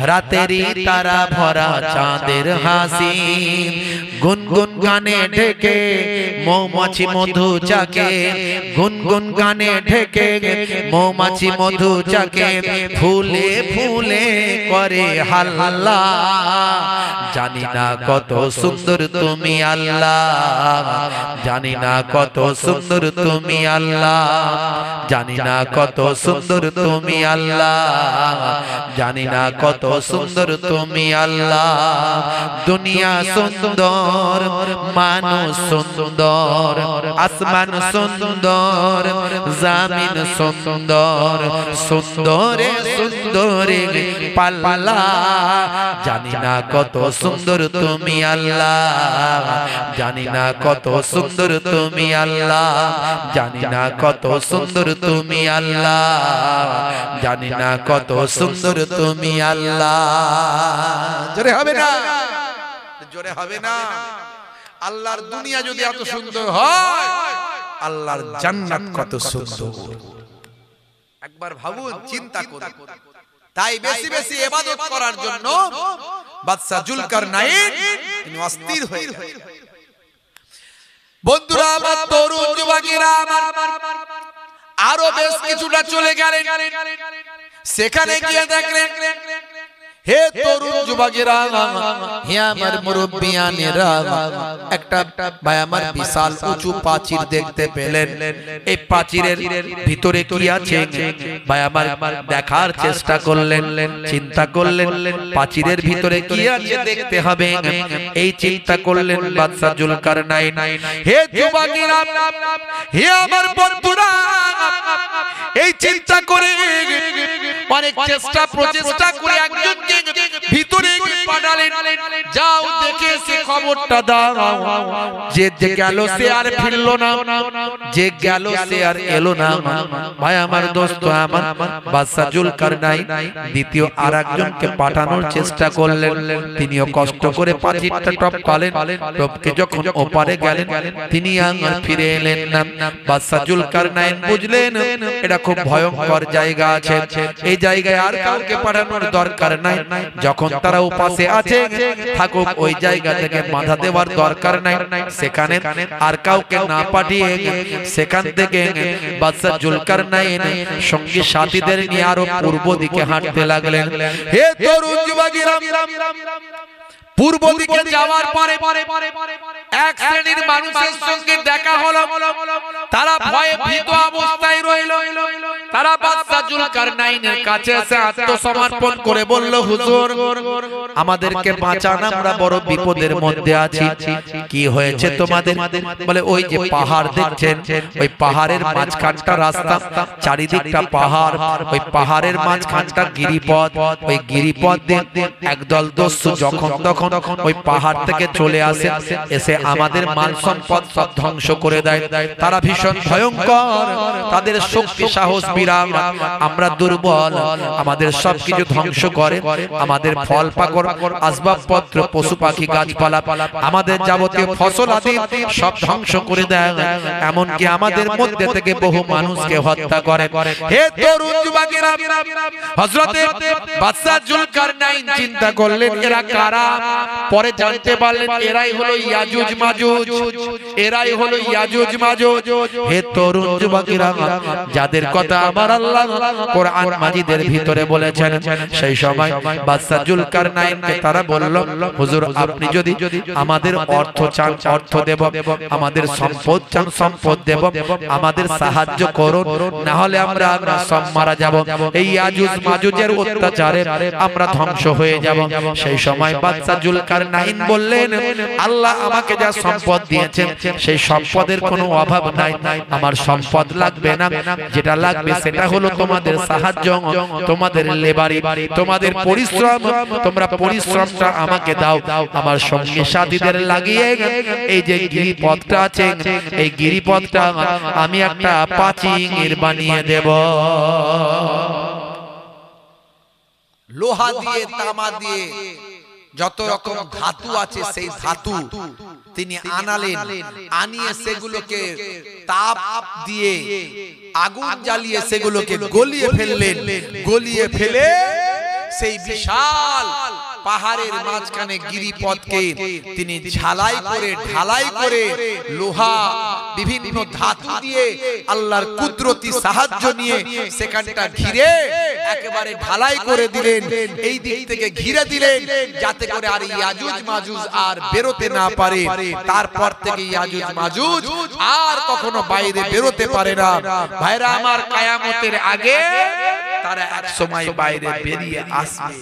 রাতেরই তারা ভরা চাঁদের হাসি। গুনগুন গানে ঢেকে মৌমাছি মধু চাকে, গুনগুন গানে ঢেকে মৌমাছি মধু চাকে। ফুলে ফুলে করে হাল্লা। জানি না কত সুন্দর তুমি আল্লাহ, জানি না কত সুন্দর তুমি আল্লাহ, জানি না কত সুন্দর তুমি আল্লাহ, জানি না কত সুন্দর তুমি আল্লাহ। দুনিয়া সুন্দর, মানুষ সুন্দর, আসমান সুন্দর, জমিন সুন্দর, সুন্দরে সুন্দরে পাল্লা। জানি না কত সুন্দর তুমি আল্লাহ, জানি না কত সুন্দর তুমি আল্লাহ, জানি না কত সুন্দর তুমি আল্লাহ, জানি না কত সুন্দর তুমি আল্লাহ। জোরে হবে না? জোরে হবে না? আল্লাহর দুনিয়া যদি এত সুন্দর হয়, আল্লাহর জান্নাত কত সুন্দর। একবার ভাবুন, চিন্তা করুন। তাই বেশি বেশি ইবাদত করার জন্য বাদশা জুলকারনাইন তিনি অস্থির হয়ে গেলেন। বন্ধুরা আমার, তরুণ যুবকেরা আমার, আরো বেশ কিছুটা চলে গেলেন। সেখানে গিয়ে দেখলেন, হে তরুণ যুবকেরা, হে আমার মুরব্বিয়ানেরা, একটা ভাই আমার বিশাল উঁচু প্রাচীর দেখতে পেলেন। এই প্রাচীরের ভিতরে কি আছে ভাই আমার দেখার চেষ্টা করলেন, চিন্তা করলেন প্রাচীরের ভিতরে কি আছে দেখতে হবে। এই চিন্তা করলেন বাদশা জুলকারনাইন। হে যুবকেরা, হে আমার বন্ধুরা, এই চিন্তা করে অনেক চেষ্টা প্রচেষ্টা করে একজনকে ভিতরে পাঠালেন। যাও দেখে এসে খবরটা দাও যে গেল সে আর ফিরলো না, যে গেল সে আর এলো না। ভাই আমার দোস্ত আমার বাদশাহ জুলকারনাইন দ্বিতীয় আরেকজনকে পাঠানোর চেষ্টা করলেন। তিনিও কষ্ট করে পাথরটা টপকালেন, টপকে যখন ওপারে গেলেন তিনি আর ফিরে এলেন না। বাদশাহ জুলকারনাইন বুঝলেন এটা খুব ভয়ঙ্কর জায়গা আছে, এই জায়গায় আর কাউকে পাঠানোর দরকার নাই। যখন তারা উপাসে আছে থাকুক, ওই জায়গা থেকে বাধা দেওয়ার দরকার নাই। সেখানে আর কাউকে না পাঠিয়ে সেখান থেকে বাদশাহ জুলকারনাইন সঙ্গী সাথীদের নিয়ে আরো পূর্ব দিকে হাঁটতে লাগলেন। হে তরুণ যুবকেরা, পূর্ব দিকে যাওয়ার পরে এক শ্রেণীর মানুষের সঙ্গে দেখা হলো। তারা ভয়ে ভীত অবস্থায় রইল। তারা বাদশাহ জুলকারনাইনের কাছে এসে আত্মসমর্পণ করে বলল, হুজুর আমাদেরকে বাঁচান, আমরা বড় বিপদের মধ্যে আছি। কি হয়েছে তোমাদের? বলে ওই যে পাহাড় দেখছেন, ওই পাহাড়ের মাঝখানটা রাস্তা, চারিদিকটা পাহাড়, ওই পাহাড়ের মাঝখানটা গিরিপথ। ওই গিরিপথ দিয়ে একদল দস্যু যখন তখন ওই পাহাড় থেকে চলে আসে, এসে আমাদের মাল সম্পদ সব ধ্বংস করে দেয়। তারা ভীষণ ভয়ঙ্কর, তাদের শক্তি সাহস বিরাট, আমরা দুর্বল, আমাদের সবকিছু ধ্বংস করে, আমাদের ফল পাকড় আসবাবপত্র পশু পাখি গাছপালা আমাদের যাবতীয় ফসল আদি সব ধ্বংস করে দেয়, এমনকি আমাদের মধ্যে থেকে বহু মানুষকে হত্যা করে। হে তরুণ যুবকেরা, হযরতে বাদশাহ জুলকারনাইন চিন্তা করলেন এরা কারা? পরে জানতে পারলেন এরাই হলো ইয়াজুজ মাজুজ, এরাই হলো ইয়াজুজ মাজুজ। হে তরুণ যুবকেরা, যাদের কথা আমার আল্লাহ কোরআন মাজিদের ভিতরে বলেছেন, সেই সময় বাদশাহ জুলকারনাইনকে তারা বলল, হুজুর আপনি যদি আমাদের অর্থ চান অর্থ দেব, আমাদের সম্পদ চান সম্পদ দেব, আমাদের সাহায্য করুন, না হলে আমরা সব মারা যাব, এই ইয়াজুজ মাজুজের অত্যাচারে আমরা ধ্বংস হয়ে যাব। সেই সময় বাদশাহ জুলকারনাইন বললেন, আল্লাহ আমাকে যা সম্পদ দিয়েছেন সেই সম্পদের কোনো অভাব নাই, আমার সম্পদ লাগবে না, যেটা লাগবে সেটা হলো তোমাদের সাহায্য, তোমাদের লেবারি, তোমাদের পরিশ্রম, তোমরা পরিশ্রমটা আমাকে দাও। আমার সঙ্গে সাথীদের লাগিয়ে এই যে গিরিপথটা আছে, এই গিরিপথটা আমি একটা প্রাচীর বানিয়ে দেব, লোহা দিয়ে তামা দিয়ে যত রকম ধাতু আছে সেই ধাতু তিনি আনালেন, আনিয়ে সেগুলোকে তাপ দিয়ে আগুন জ্বালিয়ে সেগুলোকে গলিয়ে ফেললেন, গলিয়ে ফেলে সেই বিশাল পাহাড়ের মাঝখানে গিরিপথকে তিনি ঝালাই করে ঢালাই করে লোহা বিভিন্ন ধাতু দিয়ে আল্লাহর কুদরতি সাহায্য নিয়ে সেখানটা ঘিরে একেবারে ঢালাই করে দিলেন, এই দিক থেকে ঘিরে দিলেন যাতে করে আর ইয়াজুজ মাজুজ আর বেরোতে না পারে। তারপর থেকে ইয়াজুজ মাজুজ আর কখনো বাইরে বেরোতে পারে না। ভাইরা আমার, কিয়ামতের আগে তারা এক সময় বাইরে বেরিয়ে আসবে,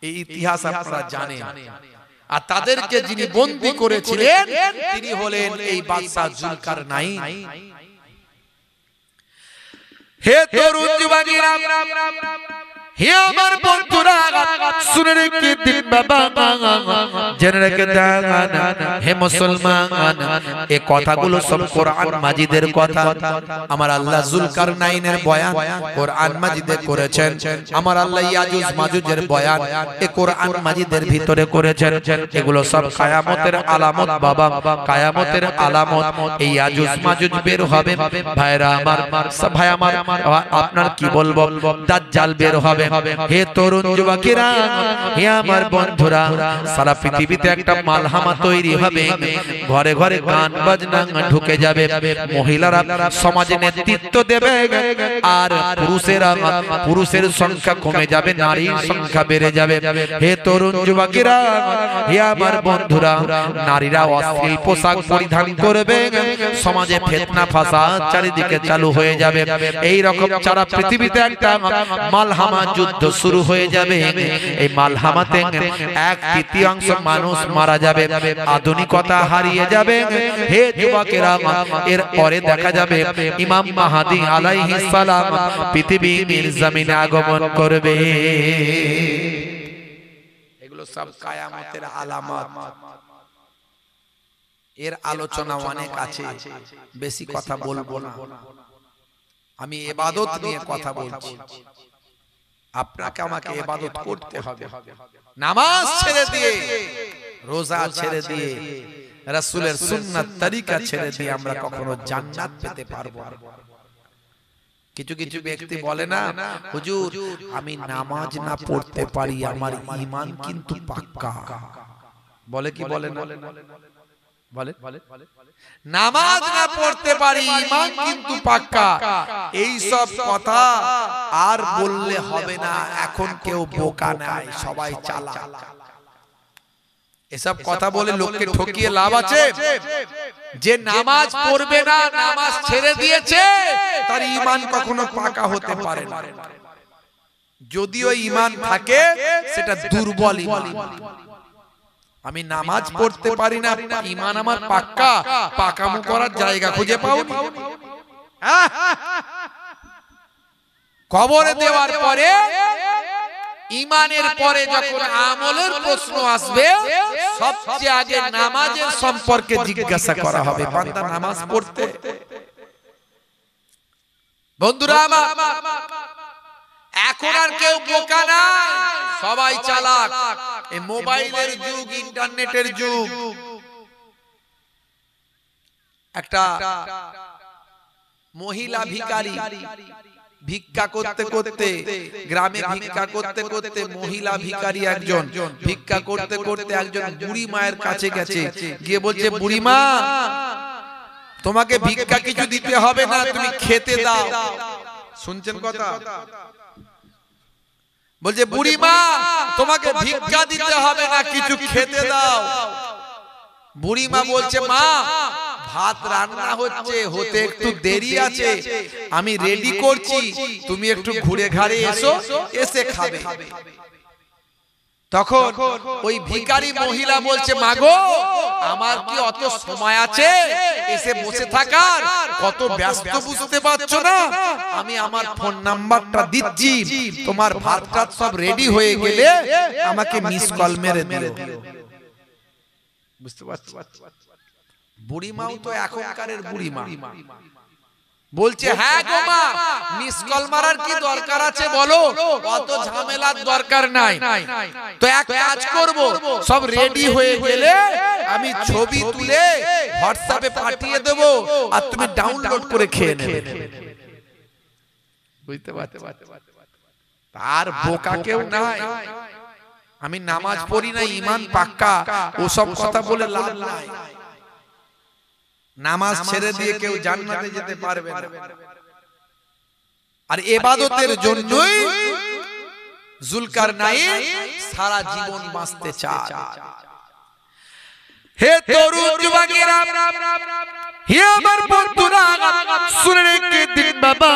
এই ইতিহাস আপনারা জানেন। আর তাদেরকে যিনি বন্দী করেছিলেন তিনি হলেন এই বাদশাহ জুলকারনাইন। হে তরুণ যুবকেরা, হে আমার বন্ধুরা, শুনে রেখে দিন বাবা, জেনে রেখে দেন হে মুসলমান, এই কথাগুলো সব কোরআন মাজিদের কথা। আমার আল্লাহ জুলকারনাইনের বয়ান কোরআন মাজিদে করেছেন, আমার আল্লাহ ইয়াজুজ মাজুজের বয়ান এই কোরআন মাজিদের ভিতরে করেছেন। এগুলো সব কিয়ামতের আলামত বাবা, কিয়ামতের আলামত। এই ইয়াজুজ মাজুজ বের হবে ভাইরা আমার, ভাই আমার আপনার কি বলবো, দাজ্জাল বের হবে। হে তরুণ যুবকেরা, হে আমার বন্ধুরা, সারা পৃথিবীতে একটা মালহামা তৈরি হবে, ঘরে ঘরে গান বাজনা ঢুকে যাবে, মহিলারা সমাজে নেতৃত্ব দেবে, আর পুরুষের সংখ্যা কমে যাবে, নারীর সংখ্যা বেড়ে যাবে। হে তরুণ যুবকেরা, হে আমার বন্ধুরা, নারীরা অশ্লীল পোশাক পরিধান করবে, সমাজে ফিতনা ফাসাদ চারিদিকে চালু হয়ে যাবে। এই রকম সারা পৃথিবীতে একটা মালহামা যুদ্ধ শুরু হয়ে যাবে। এই মালহামাতে 1/3 মানুষ মারা যাবে, আধুনিকতা হারিয়ে যাবে। হে যুবকেরা, এর পরে দেখা যাবে ইমাম মাহদী আলাইহিস সালাম পৃথিবীর জমিনে আগমন করবে। এগুলো সব কিয়ামতের আলামত। এর আলোচনা অনেক আছে, বেশি কথা বলবো না। আমি ইবাদত নিয়ে কথা বলছি। আপনাকে আমাকে ইবাদত করতে হবে। নামাজ ছেড়ে দিয়ে, রোজা ছেড়ে দিয়ে, রাসূলের সুন্নাত তরিকা ছেড়ে দিয়ে আমরা কখনো জান্নাত পেতে পারবো না। কিছু কিছু ব্যক্তি বলে না, হুজুর আমি নামাজ না পড়তে পারি, আমার ঈমান কিন্তু পাক্কা। বলে কি বলে না? বলে নামাজ না পড়তে পারি, ঈমান কিন্তু পাক্কা। এই সব কথা আর বললে হবে না। এখন কেউ বোকা নাই, সবাই চালাক। এসব কথা বলে লোককে ঠকিয়ে লাভ আছে? যে নামাজ পড়বে না, নামাজ ছেড়ে দিয়েছে, তার ঈমান কখনো পাকা হতে পারে না। যদিও ঈমান থাকে, সেটা দুর্বল ঈমান। আমি নামাজ পড়তে পারি না, ঈমান আমার পাক্কা, পাকামো করার জায়গা খুঁজে পাওনি। কবরে দেওয়ার পরে, ঈমানের পরে যখন আমলের প্রশ্ন আসবে, সবচেয়ে আগে নামাজের সম্পর্কে জিজ্ঞাসা করা হবে। বান্দা নামাজ পড়তে? বন্ধুরা আমার, এখন আর কেউ বোকা না, সবাই চালাক। এই মোবাইলের যুগ, ইন্টারনেটের যুগ। একটা মহিলা ভিখারি ভিক্ষা করতে করতে, গ্রামে ভিক্ষা করতে করতে, মহিলা ভিখারি একজন ভিক্ষা করতে করতে একজন বুড়ি মায়ের কাছে গেছে, গিয়ে বলছে, বুড়ি মা তোমাকে ভিক্ষা কিছু দিতে হবে না, তুমি খেতে দাও। শুনছেন কথা? বলছে, বুড়ি মা তোমাকে ভিক্ষা দিতে হবে না, কিছু খেতে দাও। বুড়ি মা বলছে, মা ভাত রান্না হচ্ছে, হতে একটু দেরি আছে, আমি রেডি করছি, তুমি একটু ঘুরে ঘাড়ে এসো, এসে খাবে। তখন ওই ভিখারি মহিলা বলছে, মাগো আমার কি অত সময় আছে এসে বসে থাকার? কত ব্যস্ত বুঝতে পারছো না? আমি আমার ফোন নাম্বারটা দিচ্ছি, তোমার ভাতটা সব রেডি হয়ে গেলে আমাকে মিস কল মেরে দিও। বুঝতে পারছো? বুড়িমাও তো এখনকারের বুড়িমা। বলছে, হ্যাঁ গো মা, মিস কল মারার কি দরকার আছে বলো, অত ঝামেলার দরকার নাই। তো এক কাজ করব, সব রেডি হয়ে গেলে আমি ছবি তুলে হোয়াটসঅ্যাপে পাঠিয়ে দেব, আর তুমি ডাউনলোড করে খেয়ে নেবে। বুঝতে পারছো? তার বোকা কেউ নাই। আমি নামাজ পড়ি না, ঈমান পাক্কা, ওসব কথা বলে লাভ নাই। নামাজ ছেড়ে দিয়ে কেউ জান্নাতে যেতে পারবে না। আর ইবাদতের জন্যই জুলকারনাইন সারা জীবন বাঁচতে চায়। হে তরুণ যুবকেরা, হে আমার বন্ধুরা, শুনে রেখে দিন বাবা,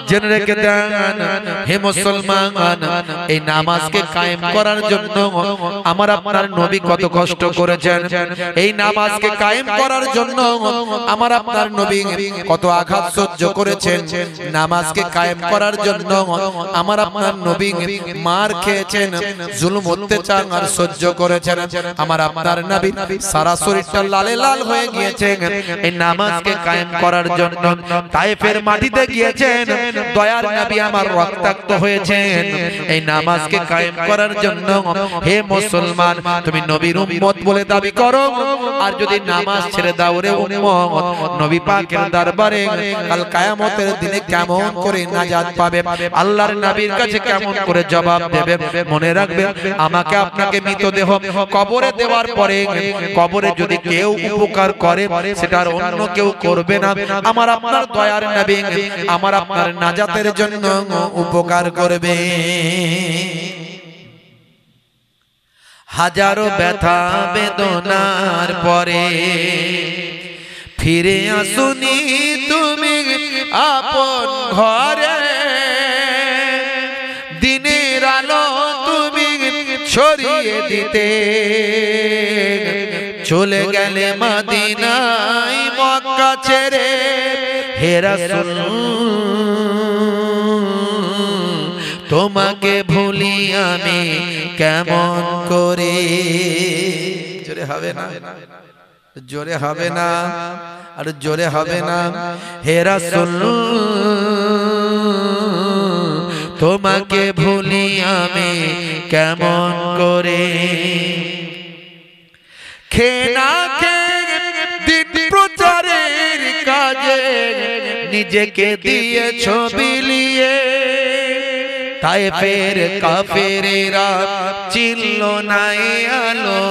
জেনে রেখে দেন হে মুসলমান, এই নামাজকে কায়েম করার জন্য আমার আপনার নবী কত কষ্ট করেছেন। এই নামাজকে কায়েম করার জন্য আমার আপনার নবী কত আঘাত সহ্য করেছেন। নামাজকে কায়েম করার জন্য আমার আপনার নবী মার খেয়েছেন, জুলুম অত্যাচার আর সহ্য করেছেন। আমার আপনার নবী সারা শরীরটা লালে লাল হয়ে গিয়েছে এই নামাজকে কায়েম করার জন্য। তায়েফের মাটিতে গিয়েছেন, দয়ার নবী আমার রক্তাক্ত হয়েছেন এই নামাজকে কায়েম করার জন্য। হে মুসলমান, তুমি নবীর উম্মত বলে দাবি করো, আর যদি নামাজ ছেড়ে দাও রে উম্মত, নবী পাকের দরবারে কাল কিয়ামতের দিনে কেমন করে নাজাত পাবে, আল্লাহর নবীর কাছে কেমন করে জবাব দেবে। মনে রাখবেন, আমাকে আপনাকে মৃতদেহ কবরে দেওয়ার পরে, কবরে যদি কেউ উপকার করে সেটা আর অন্য কেউ করবে না। আমার আপনার দয়ার নবী আমার আপনার নাজাতের জন্য উপকার করবে। হাজারো ব্যথা বেদনার পরে ফিরে আসুনি তুমি আপন ঘরে, দিনের আলো তুমি ছড়িয়ে দিতে চলে গেলে মদিনায় মক্কা ছেড়ে। হে রাসূল তোমাকে ভুলি আমি কেমন করে। জোরে হবে না, জোরে হবে না, আর জোরে হবে না। হে রাসূল তোমাকে ভুলি আমি কেমন করে। খেনা খেয়ে দিন প্রচারের কাজে নিজেকে দিয়েছো বিলিয়ে, তায়েফের কাফেরেরা চিনল না আলো,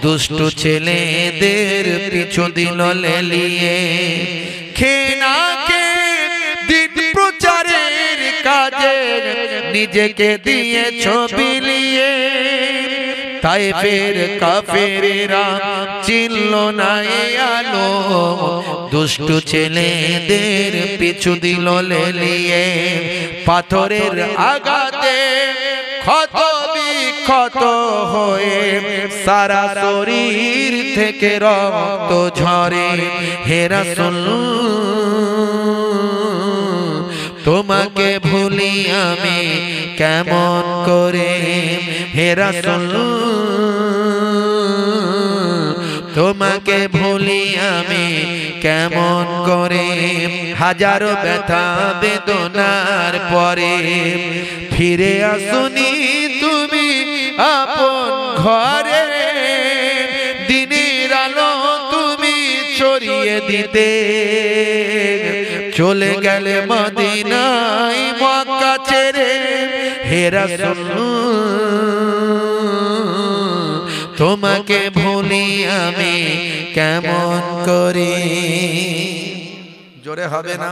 দুষ্ট ছেলেদের পিছু দিল লেলিয়ে। খেনা খেয়ে দিন প্রচারের কাজে নিজেকে দিয়েছো বিলিয়ে, তায়েফের কাফেরেরা চিনল না আলো, দুষ্ট ছেলেদের পিছু দিল লেলিয়ে। পাথরের আঘাতে ক্ষত বিক্ষত হয়ে সারা শরীর থেকে রক্ত ঝরে। হে রাসূল তোমাকে ভুলি আমি কেমন করে। হে রাসূল তোমাকে ভুলি আমি কেমন করে। হাজারো ব্যথা বেদনার পরে ফিরে আসুনি তুমি আপন ঘরে, দিনের আলো তুমি ছড়িয়ে দিতে, চলে গেলে মদিনায় মক্কা ছেড়ে। হে রাসূল তোমাকে ভুলি আমি কেমন করে। জোরে হবে না,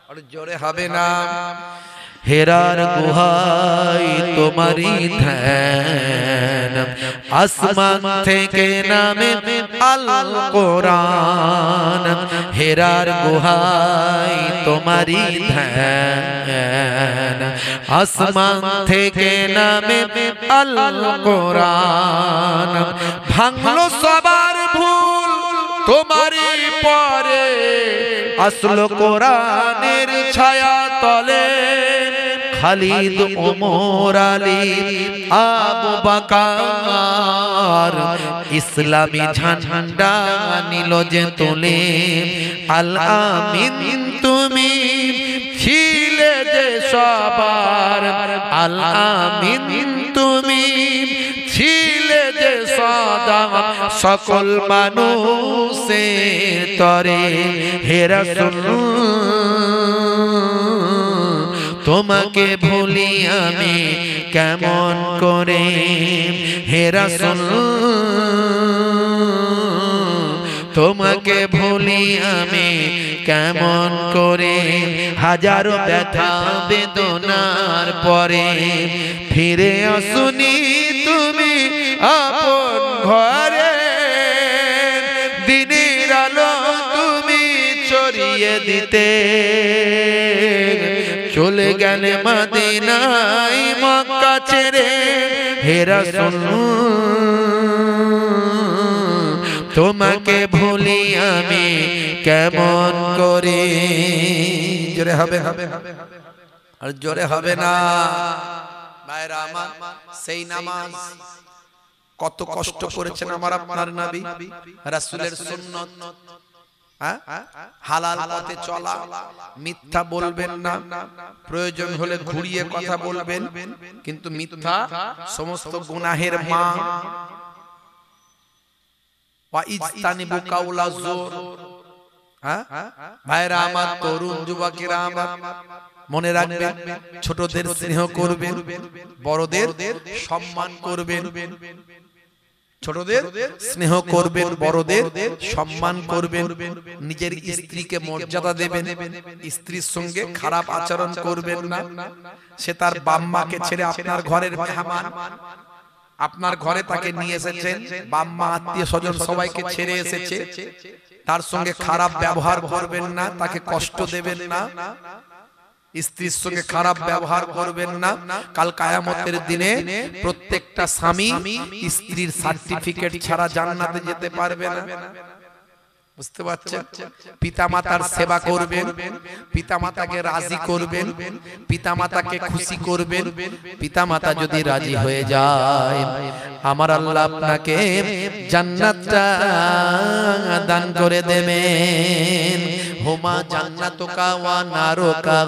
আর জোরে হবে না। হেরার গুহায় তোমারি ধ্যান, আসমান থেকে নামে আল কোরআন। হেরার গুহায় তোমারি ধ্যান, আসমান থেকে নামে আল কোরআন। ভাঙলো সবার ভুল তোমারি পরে, আসলো কোরআনের ছায়া তলে। খালিদ ওমর আলী আবু বকর ইসলামী ঝান্ডা নিল যে তোলে। আল আমিন তুমি ছিলে যে সবার, আল আমিন তুমি ছিলে যে সদা সকল মানুষের তরে। হে রাসূল তোমাকে ভুলি আমি কেমন করে। হে রাসূল তোমাকে ভুলি আমি কেমন করে। হাজারো ব্যথা বেদনার পরে ফিরে আসুনি তুমি আপন ঘরে, দিনের আলো তুমি ছড়িয়ে দিতে, চলে গেলে মদিনায় মক্কা ছেড়ে। হে রাসূল তোমাকে ভুলি আমি কেমন করে। জোরে হবে, আর জোরে হবে না। ভাইরা আমার, সেই নামাজ কত কষ্ট করেছেন আমার আপনার নবী। রাসূলের সুন্নাত, হালাল পথে চলা, মিথ্যা বলবেন না, প্রয়োজন হলে ঘুরিয়ে কথা বলবেন, কিন্তু মিথ্যা সমস্ত গুনাহের মা। ওয়া ইজতানিবু কাউলা যুর। ভাইরা আমার, তরুণ যুবকেরা আমার, মনে রাখবেন ছোটদের স্নেহ করবেন, বড়দের সম্মান করবেন। ছোটদের স্নেহ করবেন, বড়দের সম্মান করবেন, নিজের স্ত্রীকে মর্যাদা দেবেন, স্ত্রীর সঙ্গে খারাপ আচরণ করবেন না। সে তার বাম্মাকে ছেড়ে আপনার ঘরের মেহমান, আপনার ঘরে তাকে নিয়ে এসেছেন, বাম্মা আত্মীয় স্বজন সবাইকে ছেড়ে এসেছে, তার সঙ্গে খারাপ ব্যবহার করবেন না, তাকে কষ্ট দেবেন না, স্ত্রীর সঙ্গে খারাপ ব্যবহার করবেন না। কাল কিয়ামতের দিনে প্রত্যেকটা স্বামী স্ত্রীর সার্টিফিকেট ছাড়া জান্নাতে যেতে পারবে না। বুঝতে পারছেন? পিতামাতার সেবা করবেন, পিতামাতাকে রাজি করবেন, পিতামাতাকে খুশি করবেন। পিতামাতা যদি রাজি হয়ে যায়, আমার আল্লাহ আপনাকে জান্নাতটা দান করে দেবেন। হুমা জান্নাতুকা ওয়া নারুকা,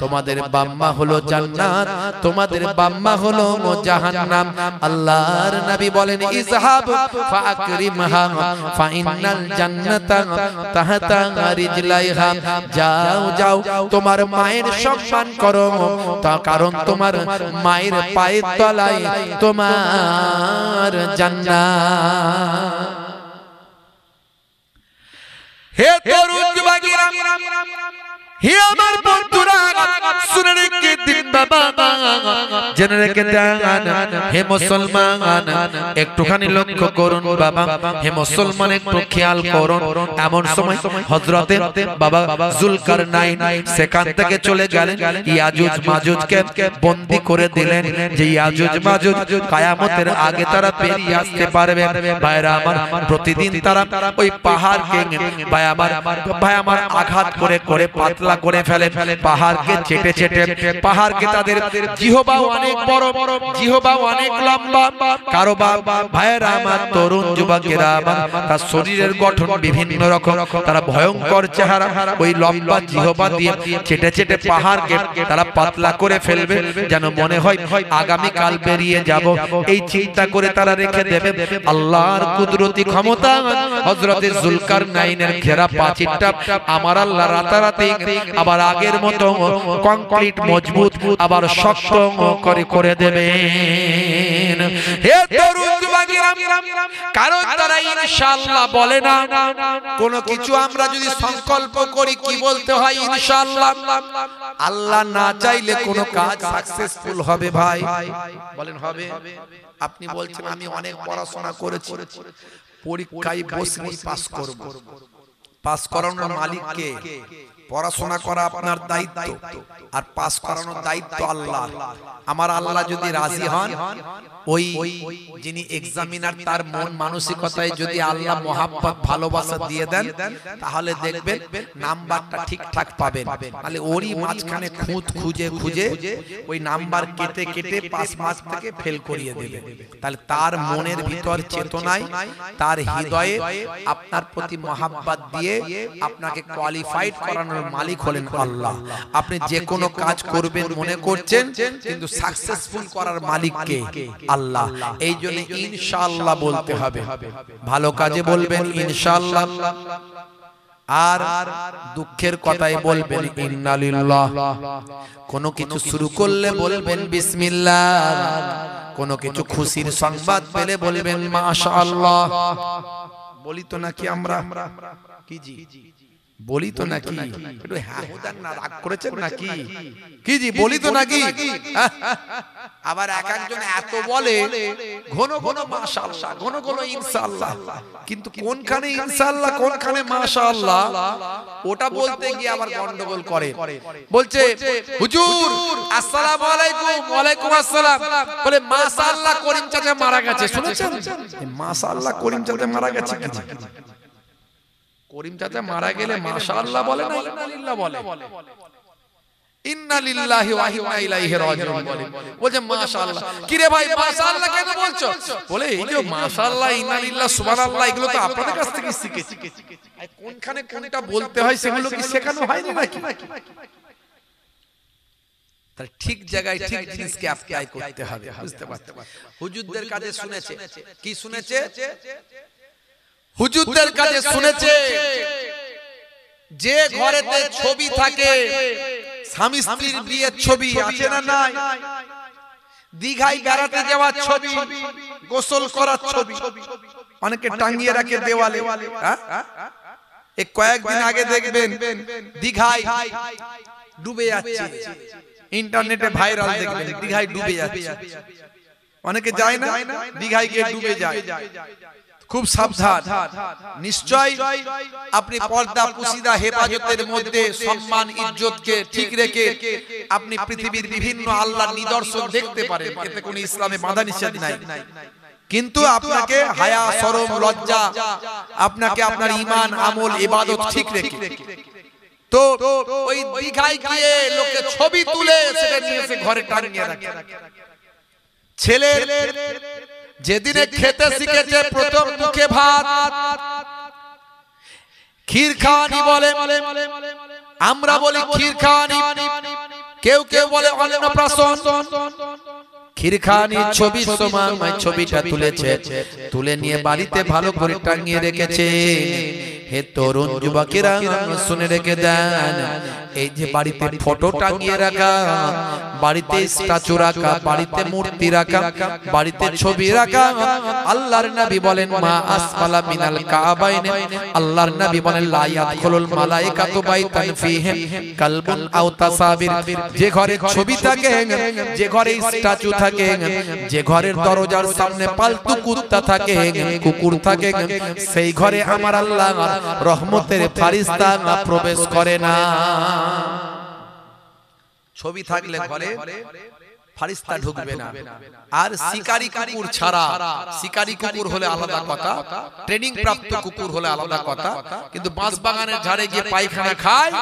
তোমাদের বাম্মা হলো জান্নাত, তোমাদের বাম্মা হলো জাহান্নাম। আল্লাহর নবী বলেন, ইযহাব ফাকরিমহা ফাইনাল জান্নাতা তাহতা রিজলাইহা, যাও যাও তোমার মায়ের সম্মান করো, তার কারণ তোমার মায়ের পায়ের তলায় তোমার জান্নাত। হে তরুণ যুবকেরা, হে আমার বন্ধুরা, শুনে রেখে দিন বাবা, জেনে রেখে দেন। হে মুসলমান, একটুখানি লক্ষ্য করুন বাবা, হে মুসলমান একটু খেয়াল করুন। এমন সময় হযরতে বাবা যুলকারনাইন সেখান থেকে চলে গেলেন, ইয়াজুজ মাজুজকে বন্দী করে দিলেন, যে ইয়াজুজ মাজুজ কিয়ামতের আগে তারা বেরিয়ে আসতে পারবে। ভাইরা আমার, প্রতিদিন তারা ওই পাহাড়কে ভাই আমার আঘাত করে করে পাতলা করে ফেলে, পাহাড়কে চেটে চেটে, পাহাড়কে তাদের জিহবা অনেক বড়, জিহবা অনেক লম্বা। কারো ভাইয়েরা আমার, তরুণ যুবকেরা আমার, তার শরীরের গঠন বিভিন্ন রকম, তারা ভয়ঙ্কর চেহারা, ওই লম্বা জিহবা দিয়ে চেটে চেটে পাহাড়কে তারা পাতলা করে ফেলবে, যেন মনে হয় আগামী কাল বেরিয়ে যাব, এই চিন্তা করে তারা রেখে দেবে। আল্লাহর কুদরতি ক্ষমতা, হযরতে যুলকারনাইনের ঘেরা প্রাচীরটা আমার আল্লাহ রাতারাতি আবার আগের মতো কংক্রিট মজবুত আবার শক্ত করে করে দেবেন। হে তরুণ যুবকেরা, কারণ তারা ইনশাআল্লাহ বলে না। কোন কিছু আমরা যদি সংকল্প করি, কি বলতে হয়? ইনশাআল্লাহ। আল্লাহ না চাইলে কোন কাজ সাকসেসফুল হবে ভাই? বলেন হবে? আপনি বলছেন আমি অনেক পড়াশোনা করেছি, পরীক্ষায় বসলেই পাস করব। পাস করানোর মালিক কে? পড়াশোনা করা আপনার দায়িত্ব, আর পাস করানোর দায়িত্ব আল্লাহ। আমার আল্লাহ যদি রাজি হন, ওই যিনি এক্সামিনার তার মন মানসিকতায় যদি আল্লাহ মোহাব্বত ভালোবাসা দিয়ে দেন, তাহলে দেখবেন নাম্বারটা ঠিকঠাক পাবেন। তাহলে ওরই মাঝখানে খুঁজে খুঁজে ওই নাম্বার কেটে কেটে পাস মার্ক থেকে ফেল করিয়ে দেবে। তাহলে তার মনের ভিতর চেতনায়, তার হৃদয়ে আপনার প্রতি মোহাব্বত দিয়ে আপনাকে কোয়ালিফাইড করানোর মালিক হলেন আল্লাহ। আপনি যে কোনো কাজ করবেন মনে করছেন, কিন্তু সাকসেসফুল করার মালিক কে? আল্লাহ। এই জন্য ইনশাআল্লাহ বলতে হবে। ভালো কাজে বলবেন ইনশাআল্লাহ, আর দুঃখের কথাই বলবেন ইন্না লিল্লাহ। কোনো কিছু শুরু করলে বলবেন বিসমিল্লাহ, কোনো কিছু খুশির সংবাদ পেলে বলবেন মাশাআল্লাহ। বলি তো নাকি আমরা? কি জি বলি তো নাকি? একটু হ্যাঁ হুদান না, রাগ করেছেন নাকি? কি জি বলি তো নাকি? আবার এক একজন এত বলে ঘন ঘন মাশাআল্লাহ, ঘন ঘন ইনশাআল্লাহ, কিন্তু কোনখানে ইনশাআল্লাহ কোনখানে মাশাআল্লাহ ওটা বলতে গিয়ে আবার গন্ডগোল করে। বলছে হুজুর আসসালামু আলাইকুম, ওয়ালাইকুম আসসালাম, বলে মাশাআল্লাহ করিম চাচা মারা গেছে। শুনেছেন? মাশাআল্লাহ করিম চাচা মারা গেছে। করিম চাচা মারা গেলে মাশাআল্লাহ বলে না, ইন্না লিল্লাহ বলে। ইন্না লিল্লাহি ওয়া ইন্না ইলাইহি রাজিউন বলে। বলছে মাশাআল্লাহ। কি রে ভাই মাশাআল্লাহ কেন বলছো? বলে এই যে মাশাআল্লাহ, ইন্না লিল্লাহ, সুবহানাল্লাহ, এগুলো তো আপনাদের কাছ থেকে শিখেছি। কোনখানে কোনটা বলতে হয় সেগুলো কি শেখানো হয়নি নাকি? তাহলে ঠিক জায়গায় ঠিক জিনিসকে অ্যাপ্লাই করতে হবে। বুঝতে পারছেন? হুজুরদের কাছে শুনেছে, কি শুনেছে? হুজুরদের কাছে শুনেছে যে ঘরেতে ছবি থাকে, স্বামী স্ত্রীর বিয়ের ছবি আছে না নাই, দীঘায় বেড়াতে যাওয়ার ছবি, গোসল করার ছবি অনেকে টাঙিয়ে রাখে দেওয়ালে। এই কয়েকদিন আগে দেখবেন দীঘায় ডুবে যাচ্ছে, ইন্টারনেটে ভাইরাল দেখবেন, দীঘায় ডুবে যাচ্ছে। অনেকে যায় না, দীঘায় গিয়ে ডুবে যায়। খুব সাবধান। নিশ্চয় আপনি পর্দা পুশিদা হেফাজতের মধ্যে সম্মান ইজ্জতকে ঠিক রেখে আপনি পৃথিবীর বিভিন্ন আল্লাহর নিদর্শন দেখতে পারেন, এতে কোনো ইসলামে বাধা নিষেধ নাই। কিন্তু আপনাকে হায়া শরম লজ্জা আপনাকে আপনার ঈমান আমল ইবাদত ঠিক রেখে তো ওই দীঘায় গিয়ে লোকে ছবি তুলে সেটা নিয়ে এসে ঘরে টাঙিয়ে রাখে। ছেলে যেদিনে খেতে শিখেছে প্রথম মুখে ভাত, ক্ষীর খাওয়ানি বলে, আমরা বলি ক্ষীর খাওয়ানি, কেউ কেউ বলে অন্নপ্রাশন। ক্ষীর খাওয়ানির ছবির সময় ছবিটা তুলেছে, তুলে নিয়ে বাড়িতে ভালো করে টাঙিয়ে রেখেছে। হে তরুণ যুবকেরা শুনে রেখে দেন, এই যে বাড়িতে ফটো টাঙিয়ে রাখা, বাড়িতে স্ট্যাচু রাখা, বাড়িতে মূর্তি রাখা, বাড়িতে ছবি রাখা, আল্লাহর নবী বলেন মা আসফালা মিনাল কাবাইন, আল্লাহর নবী বলেন লা ইয়াদখুলুল মালায়েকাতু বাইতান ফীহি কালবুন আও তাসাবির। যে ঘরে ছবি থাকে, যে ঘরে স্ট্যাচু থাকে, যে ঘরের দরজার সামনে পালতু কুত্তা থাকে, কুকুর থাকে, সেই ঘরে আমার আল্লাহ রহমতের ফেরেশতা প্রবেশ করে না। ছবি থাকলে ঘরে ফেরেশতা ঢুকবে না। আর শিকারী কুকুর ছাড়া, শিকারী কুকুর হলে আলাদা কথা, ট্রেনিং প্রাপ্ত কুকুর হলে আলাদা কথা, কিন্তু বাঁশবাগানের ঝাড়ে গিয়ে পায়খানা খায়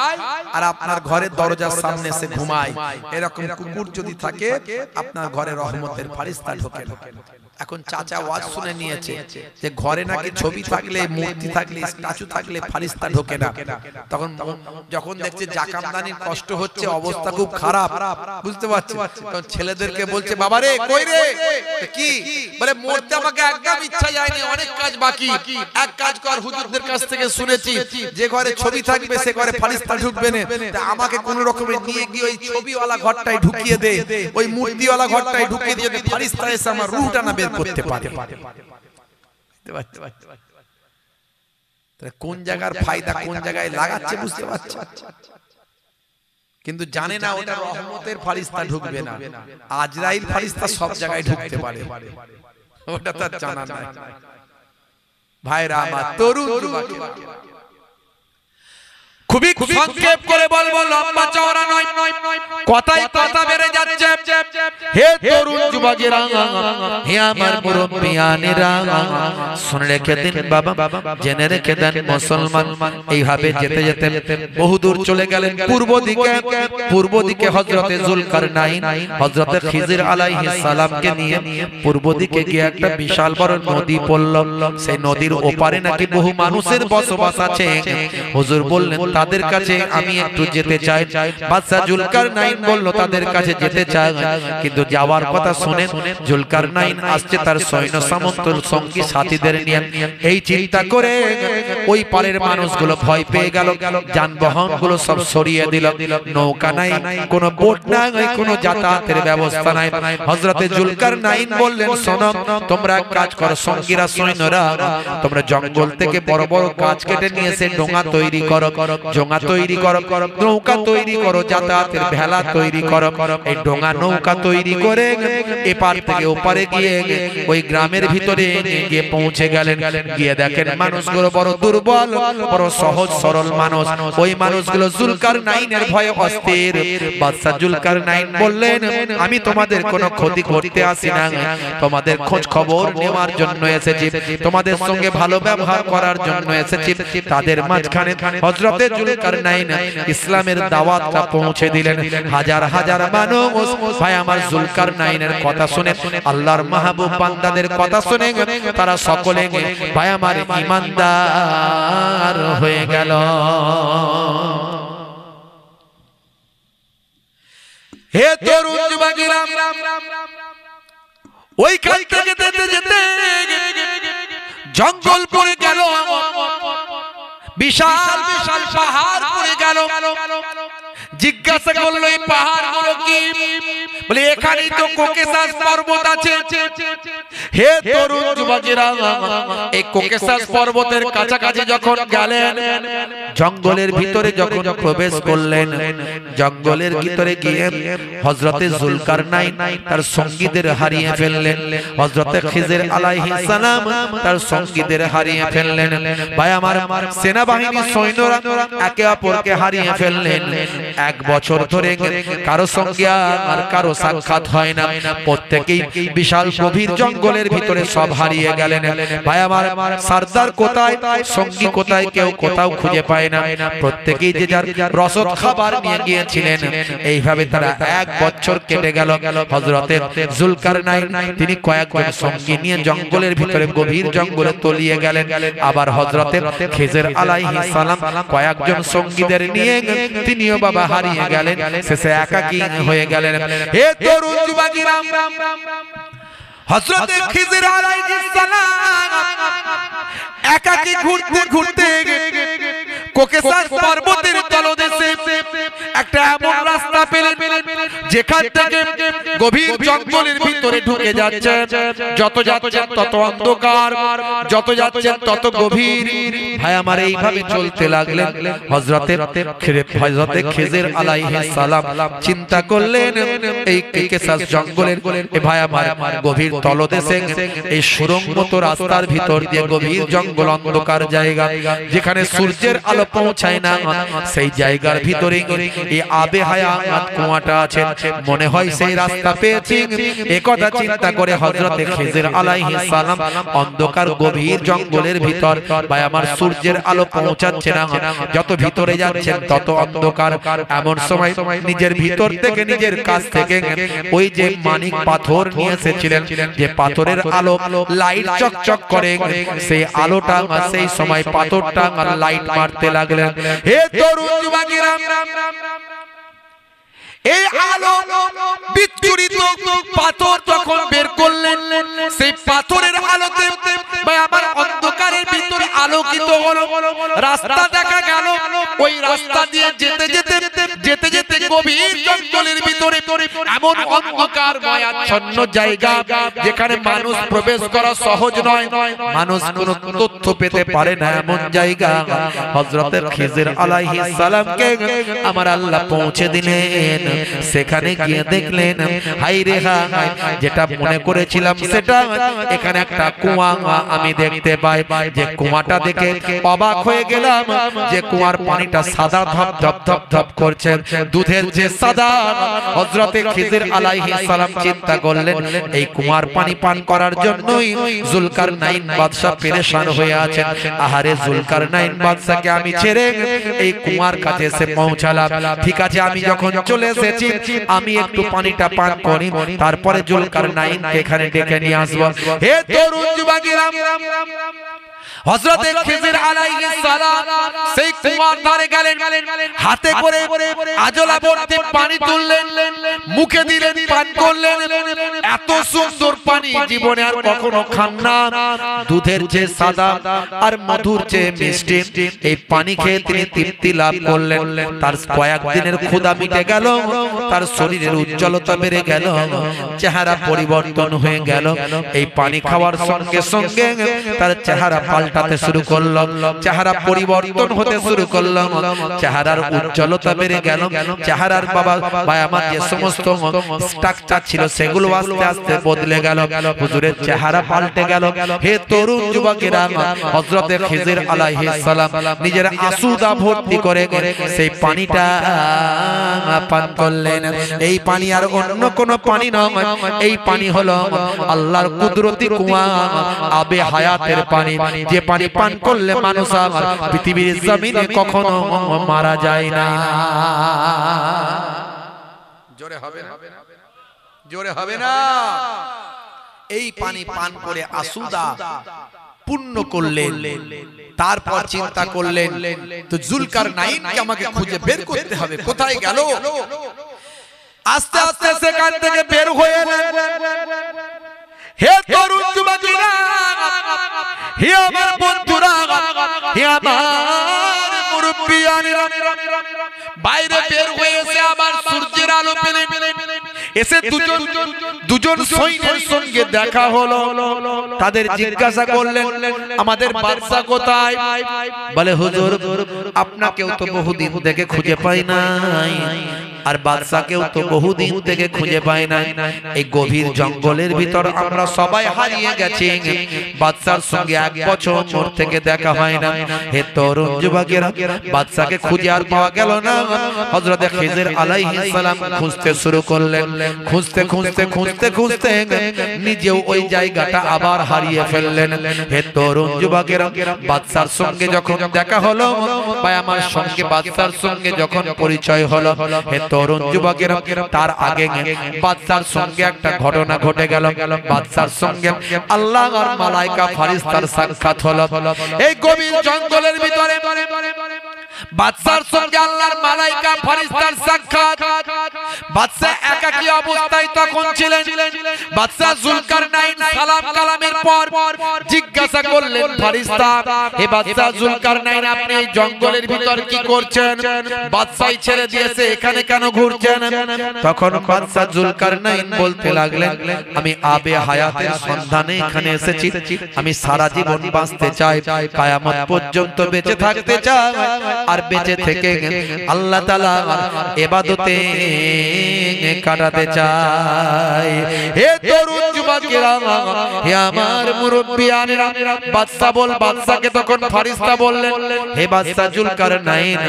আর আপনার ঘরের দরজার সামনে এসে ঘুমায়, এরকম কুকুর যদি থাকে আপনার ঘরে রহমতের ফেরেশতা ঢোকে না। এখন চাচা ওয়াজ শুনে নিয়েছে যে ঘরে নাকি ছবি থাকলে, মূর্তি থাকলে, স্ট্যাচু থাকলে ফেরেশতা ঢোকে না। তখন যখন দেখছে জাকাতদানির কষ্ট হচ্ছে, অবস্থা খুব খারাপ, বুঝতে পারছে, তখন ছেলেদেরকে বলছে বাবা রে কই রে, কি বলে মরতে আমাকে একদম ইচ্ছা যায়নি, অনেক কাজ বাকি, এক কাজ কর, হুজুরদের কাছ থেকে শুনেছি যে ঘরে ছবি থাকবে সে ঘরে ফেরেশতা ঢুকবে না, তা আমাকে কোন রকমে নিয়ে গিয়ে ওই ছবিওয়ালা ঘরটায় ঢুকিয়ে দে, ওই মূর্তিওয়ালা ঘরটায় ঢুকিয়ে দিয়ে ফেরেশতা এসে আমার রূহটা না করতে পারে। কোন জায়গার ফায়দা কোন জায়গায় লাগাচ্ছে বুঝতে পারছে, কিন্তু জানে না ওটা রহমতের ফেরেশতা ঢুকবে না, আজরাইল ফেরেশতা সব জায়গায় ঢুকতে পারে, ওটা তার জানা নাই। ভাইরা আমার, তরুণ যুবকেরা, খুবই সংক্ষেপ করে বলবো, লম্বা চওড়া নয়, কথাই কথা বেড়ে যাচ্ছে। হে তরুণ যুবকেরা, হে আমার মুরব্বিয়ানেরা, শুনে রেখে দিন বাবা, জেনে রেখে দেন মুসলমান, এইভাবে যেতে যেতে বহুদূর চলে গেলেন পূর্ব দিকে। পূর্ব দিকে হযরতে যুলকারনাইন হযরতে খিজির আলাইহিস সালামকে নিয়ে পূর্ব দিকে গিয়ে একটা বিশাল বড় নদী পড়ল। সেই নদীর ওপারে নাকি বহু মানুষের বসবাস আছে। হুজুর বললেন তাদের কাছে আমি একটু যেতে চাই। বাদশা যুলকারনাইন বলল তাদের কাছে যেতে চাই, কিন্তু যাওয়ার কথা শুনে যুলকারনাইন আসছে তার সৈন্য সামন্তর সঙ্গী সাথীদের নিয়ে। এই চিন্তা করে ওই পারের মানুষগুলো ভয় পেয়ে গেল, যানবাহন গুলো সব সরিয়ে দিল, নৌকা নাই, কোনো বোট নাই, কোনো যাতায়াতের ব্যবস্থা নাই। হযরতে যুলকারনাইন বললেন শোনো, তোমরা এক কাজ করো সঙ্গীরা, সৈন্যরা, তোমরা জঙ্গল থেকে বড় বড় গাছ কেটে নিয়ে এসে ডোঙা তৈরি করো, ডোঙা তৈরি করো, নৌকা তৈরি করো, যাতায়াতের ভেলা তৈরি করো। এই ডোঙা নৌকা তৈরি করে এপার থেকে ওপারে গিয়ে ওই গ্রামের ভিতরে গিয়ে পৌঁছে গেলেন। গিয়ে দেখেন মানুষগুলো বড় দুর্বল, বড় সহজ সরল মানুষ। ওই মানুষগুলো যুলকারনাইনের ভয়ে অস্থির। বাদশা যুলকারনাইন বললেন আমি তোমাদের কোনো ক্ষতি করতে আসি না, তোমাদের খোঁজ খবর নেওয়ার জন্য এসেছি, তোমাদের সঙ্গে ভালো ব্যবহার করার জন্য এসেছি। তাদের মাঝখানে হযরতে যুলকারনাইন ইসলামের দাওয়াতটা পৌঁছে দিলেন। হাজার হাজার মানুষ ভাই আমার যুলকারনাইনের কথা শুনে, আল্লাহর মাহবুব বান্দাদের কথা শুনে তারা সকলে ভাই আমার ঈমানদার হয়ে গেল। হে তরুণ যুবকেরা, ওই কাল থেকে যেতে যেতে জঙ্গল পড়ে গেল, বিশাল বিশাল পাহাড় পড়ে গেল। জিজ্ঞাসা করলো এই পাহাড় গুলো কি? বলে এখানেই তো কোকেসাস পর্বত আছে। হে তরুণ যুবকেরা, এই কোকেসাস পর্বতের কাছাকাছি যখন গেলেন, জঙ্গলের ভিতরে যখন প্রবেশ করলেন, জঙ্গলের ভিতরে গিয়ে হযরতে যুলকারনাইন তার সঙ্গীদের হারিয়ে ফেললেন। হযরতে খিজির আলাইহিস সালাম তার সঙ্গীদের হারিয়ে ফেললেন। ভাই আমার সেনাবাহিনী সৈন্যরা একে অপরকে হারিয়ে ফেললেন। এক বছর ধরে কারো সঙ্গে আর কারো সাক্ষাৎ হয় না, প্রত্যেকেই বিশাল গভীর জঙ্গলের ভিতরে সব হারিয়ে গেলেন। ভাই আমার, সর্দার কোথায়, সঙ্গী কোথায়, কেউ কোথাও খুঁজে পায় না। প্রত্যেকেই যে যার রসদ খাবার নিয়ে গিয়েছিলেন। এইভাবে তারা 1 বছর কেটে গেল। হযরতে জুলকারনাইন তিনি কয়েকজন সঙ্গী নিয়ে জঙ্গলের ভিতরে গভীর জঙ্গলে তলিয়ে গেলেন। আবার হযরতে খিজির আলাইহিস সালাম কয়েকজন সঙ্গীদের নিয়ে তিনিও বাবা হারিয়ে গেলেন, শেষে একাকী হয়ে গেলেন। হে তরুণ যুবকেরা, হযরতে খিজির আলাইহিস সালাম একাকী ঘুরতে ঘুরতে কোকেসাস পর্বতের তলদেশে একটা এমন রাস্তা পেলেন যেখান থেকে গভীর জঙ্গলের ভিতরে ঢুকে যাচ্ছে। যত যাচ্ছেন তত অন্ধকার, যত যাচ্ছেন তত গভীর। ভাই আমার, এইভাবে চলতে লাগলেন। হযরতে খিজির আলাইহিস সালাম চিন্তা করলেন এই কোকেসাস জঙ্গলের ভাই আমার গভীর তলদেশে এই সুড়ঙ্গ মতো রাস্তার ভিতর দিয়ে গভীর জঙ্গল, অন্ধকার জায়গা, যেখানে সূর্যের আলো পৌঁছায় না, সেই জায়গার ভিতরে এই আবে হায়াত কুয়াটা আছে। মনে হয় সেই রাস্তা পেয়েছি। একথা চিন্তা করে হযরতে খিজির আলাইহিস সালাম অন্ধকার গভীর জঙ্গলের ভিতর ভাই আমার সূর্যের আলো পৌঁছাচ্ছে না, যত ভিতরে যাচ্ছেন তত অন্ধকার। এমন সময় নিজের ভিতর থেকে, নিজের কাছ থেকে ওই যে মানিক পাথর নিয়ে এসেছিলেন, যে পাথরের আলো লাইট চকচক করে, সেই আলোটা সেই সময় পাথরটা লাইট মারতে লাগলেন। হে তরুণ যুবকেরা, এই আলো বিচ্ছুরিত পাথর যখন বের করলেন, সেই পাথরের আলোতে ভাই আমার অন্ধকারের ভিতরে আলোকিত হলো রাস্তা দেখা গেল। ওই রাস্তা দিয়ে যেতে যেতে যেতে যেতে গভীর জঙ্গলের ভিতরে এমন অন্ধকার ময়াচ্ছন্ন জায়গা, যেখানে মানুষ প্রবেশ করা সহজ নয়, মানুষ কোনো তথ্য পেতে পারে না, এমন জায়গা। হযরতে খিজির আলাইহিস সালামকে আমার আল্লাহ পৌঁছে দিলেন। সেখানে গিয়ে দেখলেন, হাই রে হাই, যেটা মনে করেছিলাম সেটা, এখানে একটা কুয়া আমি দেখতে পাই। যে কুয়াটা দেখে অবাক হয়ে গেলাম, যে কুয়ার পানিটা সাদা ধপ ধপ ধপ ধপ করছে, দুধের যে সাদা। হযরতে খিজির আলাইহিস সালাম চিন্তা করলেন, এই কুয়ার পানি পান করার জন্যই জুলকারনাইন বাদশা পেরেশান হয়ে আছেন। আহারে জুলকারনাইন বাদশাকে আমি ছেড়ে এই কুয়ার কাছে এসে পৌঁছালাম। ঠিক আছে, আমি যখন চলে এসেছি আমি একটু পানিটা পান করি, তারপরে জুলকারনাইনকে এখানে ডেকে নিয়ে আসবো। হে তরুণ যুবকেরা, হযরতে খিজির আলাইহিস সালাম সেই কুয়ার ধারে গেলেন, হাতে করে আজলা ভর্তি পানি তুললেন, মুখে দিলেন, পান করলেন। এত সুন্দর পানি জীবনে আর কখনো খান না। দুধের যে সাদা আর মধুর যে মিষ্টি, এই পানি খেয়ে তিনি তৃপ্তি লাভ করলেন। তার কয়েকদিনের ক্ষুধা মিটে গেল, তার শরীরের উজ্জ্বলতা বেড়ে গেল, চেহারা পরিবর্তন হয়ে গেল। এই পানি খাওয়ার সঙ্গে সঙ্গে তার চেহারা পাল্টাতে শুরু করলো, চেহারা পরিবর্তন হতে শুরু করলো, চেহারার উজ্জ্বলতা বেড়ে গেল। চেহারার বাবা ভাই আমার যে সমস্ত স্ট্রাকচার ছিল সেগুলো আস্তে আস্তে বদলে গেল, হুজুরের চেহারা পাল্টে গেল। হে তরুণ যুবকেরা, হযরতে খিজির আলাইহিস সালাম নিজের আসুদা ভর্তি করে সেই পানিটা পান করলেন। এই পানি আর অন্য কোন পানি নয়, এই পানি হলো আল্লাহর কুদরতি কুয়া, আবে হায়াতের পানি। যে পানি পান করলে মানুষ পৃথিবীর জমিনে কখনো মারা যায় না। জোরে হবে না, জোরে হবে না। এই পানি পান করে আসুদা পূর্ণ করলেন। তারপর চিন্তা করলেন, তো জুলকারনাইনকে আমাকে খুঁজে বের করতে হবে, কোথায় গেল? আস্তে আস্তে সেখান থেকে বের হয়ে এলেন। হে তরুণ যুবকেরা, হে আমার বন্ধুরা, হে আমার মুরব্বিয়ানেরা, বাইরে বের হয়ে এসে আবার সূর্যের আলো পেলেন। এসে দুজন সৈন্যের সঙ্গে দেখা হলো। তাদের জিজ্ঞাসা করলেন, আমাদের বাদশা কোথায়? বলে, হুজুর আপনাকেও তো বহুদিন থেকে খুঁজে পাই নাই, আর বাদশাকেও তো বহুদিন থেকে খুঁজে পায় না। এই গভীর জঙ্গলের ভিতর আমরা সবাই হারিয়ে গেছি। বাদশার সঙ্গে 1 বছর মোর থেকে দেখা হয় না। হে তরুণ যুবকেরা, বাদশাকে খুঁজে আর পাওয়া গেল না। হযরত খিজির আলাইহিস সালাম খুঁজতে শুরু করলেন। খুঁজতে খুঁজতে খুঁজতে খুঁজতে নিজেও ওই জায়গাটা আবার হারিয়ে ফেললেন। হে তরুণ যুবকেরা, বাদশার সঙ্গে যখন দেখা হলো, ভাই আমার সঙ্গে বাদশার সঙ্গে যখন পরিচয় হলো, হে তরুণ যুবকেরা, তার আগে বাদশার সঙ্গে একটা ঘটনা ঘটে গেল। বাদশার সঙ্গে আল্লাহর মালায়েকা ফেরেশতার সাক্ষাৎ হলো। এই গভীর জঙ্গলের ভিতরে বাদশার সঙ্গে আল্লাহর মালায়েকা ফেরেশতার সাক্ষাৎ। বাদশা একাকী অবস্থায় তখন ছিলেন। বাদশা জুলকারনাইন সালাম কালামের পর জিজ্ঞাসা করলেন ফেরেশতা, হে বাদশা জুলকারনাইন, আপনি এই জঙ্গলের ভিতর কি করছেন? বাদশাই ছেড়ে দিয়েছে, এখানে কেন ঘুরছেন? তখন বাদশা জুলকারনাইন বলতে লাগলেন, আমি আবে হায়াতের সন্ধানে এখানে এসেছি। আমি সারা জীবন বাঁচতে চাই, কিয়ামত পর্যন্ত বেঁচে থাকতে চাই, আর বেঁচে থেকে আল্লাহ তাআলা ইবাদতে কাটাতে চাই। হে তরুণ যুবকেরা, হে আমার মুরব্বিয়ানেরা, বাদশাকে তখন ফেরেশতা বললেন, হে বাদশা জুলকারনাইন,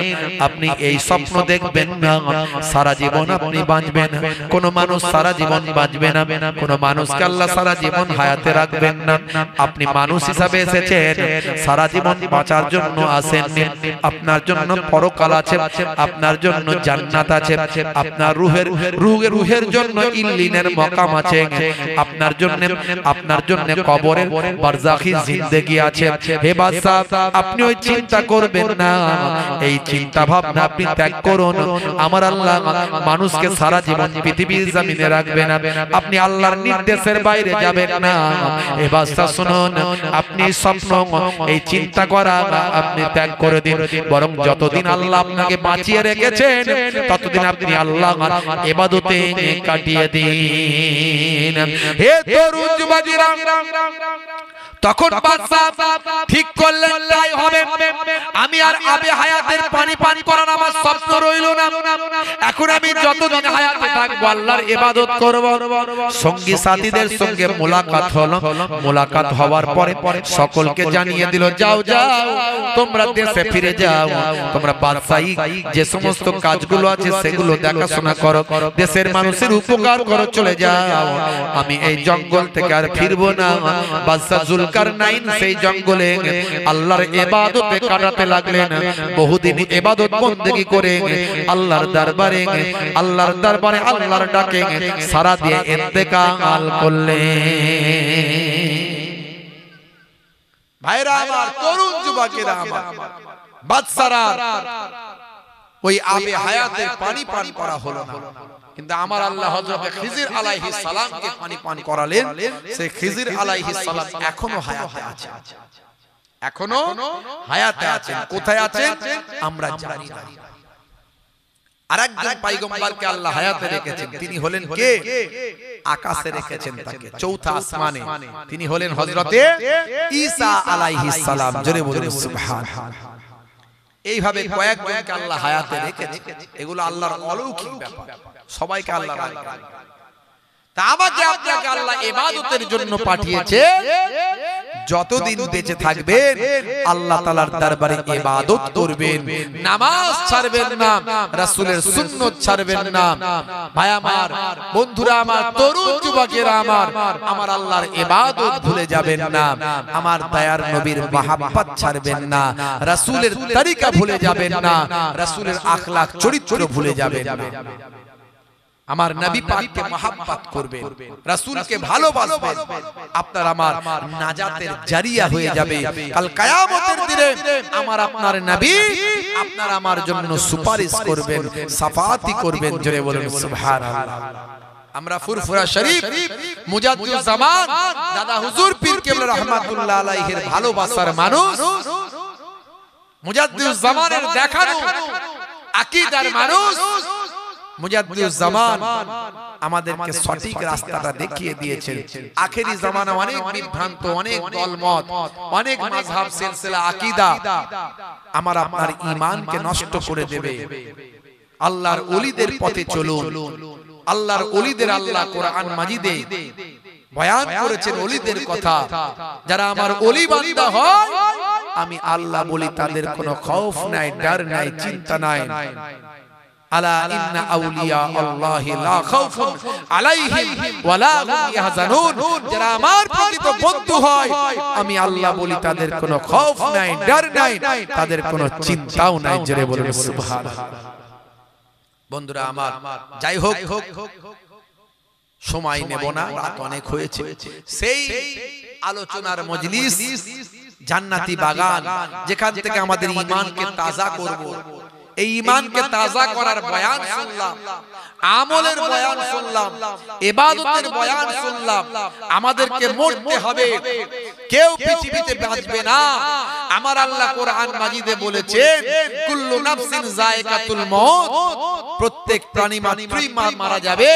আপনি এই স্বপ্ন দেখবেন না, সারা জীবন আপনি বাঁচবেন। কোন মানুষ সারা জীবন বাঁচবে না, কোন মানুষকে আল্লাহ সারা জীবন হায়াতে রাখবেন না। আপনি মানুষ হিসাবে এসেছেন, সারা জীবন বাঁচার জন্য আসেননি। আপনার জন্য পরকাল আছে, আপনার জন্য জান্নাত আছে, আপনার রুহের জন্য ইল্লিনের মাকাম আছে, আপনার জন্য কবরের বারজাখী জিন্দেগি আছে। হে বাদশা, আপনি ওই চিন্তা করবেন না, এই চিন্তা ভাবনা আপনি ত্যাগ করুন। আমার আল্লাহ মানুষকে সারা জীবন পৃথিবীর জমিনে রাখবে না, আপনি আল্লাহর নির্দেশের বাইরে যাবেন না। হে বাদশা শুনুন, আপনি স্বপ্ন এই চিন্তা করা আপনি ত্যাগ করে দিন, বরং যতদিন আল্লাহ আপনাকে বাঁচিয়ে রেখেছেন ততদিন আপনি আল্লাহর ইবাদতে কাটিয়ে দিন। হে তরুণ যুবকেরা, তখন বাদশা ঠিক করলেন তাই হবে। আমি আর আবে হায়াতের পানি পান করার আমার স্বপ্ন রইল না। এখন আমি যতদিন হায়াতে থাকবো আল্লাহর ইবাদত করব। সঙ্গী সাথীদের সঙ্গে মোলাকাত হলো। মোলাকাত হওয়ার পরে সকলকে জানিয়ে দিল, যাও যাও তোমরা দেশে ফিরে যাও, তোমরা বাদশাহী যে সমস্ত কাজগুলো আছে সেগুলো দেখাশোনা করো, দেশের মানুষের উপকার করো, চলে যাও। আমি এই জঙ্গল থেকে আর ফিরবো না। বাদশা জুলকারনাইন সেই জঙ্গলে আল্লাহর ইবাদতে কাটাতে লাগলেন। বহুদিন ইবাদত বندگی করে আল্লাহর দরবারে আল্লাহর ডাকে সারা দিয়ে ইন্তেকাল করলেন। ভাইরা আমার, তরুণ যুবকেরা আমার, বাদশারা ওই আবে হায়াতের পানি পান করা হলো না, কিন্তু আমার আল্লাহ হযরত খিজির আলাইহিস সালামকে পানি পান করালেন। সেই খিজির আলাইহিস সালাম এখনো হায়াতে আছে, এখনো হায়াতে আছেন। কোথায় আছেন আমরা জানি না। আরেকজন পয়গম্বরকে আল্লাহ হায়াতে রেখেছেন, তিনি হলেন কে? আকাশে রেখেছেন তাকে, চৌথা আসমানে। তিনি হলেন হযরত ঈসা আলাইহিস সালাম। জোরে বলুন সুবহানাল্লাহ। এইভাবে কয়েকজনকে আল্লাহ হায়াতে রেখেছে। এগুলো আল্লাহর অলৌকিক ব্যাপার, সবাইকে আল্লাহ রাখেন। তা আমাকে আপনাকে আল্লাহ ইবাদতের জন্য পাঠিয়েছে। যতদিন বেঁচে থাকবেন আল্লাহ তাআলার দরবারে ইবাদত করবেন, নামাজ ছাড়বেন না, রাসূলের সুন্নাত ছাড়বেন না। ভাই আমার, বন্ধুরা আমার, তরুণ যুবকেরা আমার, আমার আল্লাহর ইবাদত ভুলে যাবেন না, আমার দয়ার নবীর মহব্বত ছাড়বেন না, রাসূলের তরিকা ভুলে যাবেন না, রাসূলের আখলাক চরিত্র ভুলে যাবেন না। আমার নবী পাককে মহব্বত করবেন, রাসূলকে ভালোবাসবেন, আপনার আমার নাজাতের জারিয়া হয়ে যাবে। কাল কিয়ামতের দিনে আমার আপনার নবী আপনার আমার জন্য সুপারিশ করবেন, শাফাআতি করবেন। জোরে বলুন সুবহানাল্লাহ। আমরা ফুরফুরা শরীফ মুজাদ্দিদুজ জামান দাদা হুজুর পীর কেবলা রাহমাতুল্লাহ আলাইহির ভালোবাসার মানুষ, মুজাদ্দিদুজ জামানের দেখানো আকীদার মানুষ, মুজাদ্দিদুজ জামান আমাদেরকে সঠিক রাস্তাটা দেখিয়ে দিয়েছেন। আখেরি জামানা অনেক বিভ্রান্ত, অনেক দলমত, অনেক মাযহাব, সিলসিলা, আকীদা আমার আপনার ঈমানকে নষ্ট করে দেবে। আল্লাহর ওলিদের পথে চলুন। আল্লাহর ওলিদের আল্লাহ কোরআন মাজিদে বয়ান করেছেন ওলিদের কথা। যারা আমার ওলি বান্দা হয়, আমি আল্লাহ বলি তাদের কোনো খৌফ নাই, ডর নাই, চিন্তা নাই। আলা ইন্না আউলিয়া আল্লাহি লা খাউফুন আলাইহিম ওয়ালা হুম ইয়াহজানুন। যারা আমার প্রকৃত বন্ধু হয়, আমি আল্লাহ বলি তাদের কোনো খৌফ নাই, ডর নাই, তাদের কোনো চিন্তাও নাই। জোরে বলুন সুবহানাল্লাহ। বন্ধুরা আমার, যাই হোক, সময় নেব না, রাত অনেক হয়েছে। সেই আলোচনার মজলিস জান্নাতি বাগান, যেখান থেকে আমাদের ঈমানকে তাজা করব। এই ঈমানকে তাজা করার বয়ান শুনলাম, আমলের বয়ান শুনলাম, ইবাদতের বয়ান শুনলাম। আমাদেরকে মরতে হবে, কেউ পৃথিবীতে বাঁচবে না। আমার আল্লাহ কোরআন মাজিদে বলেছেন, কুল্লু নাফসিন যায়কাতুল মউত, প্রত্যেক প্রাণী মাত্রই মারা যাবে,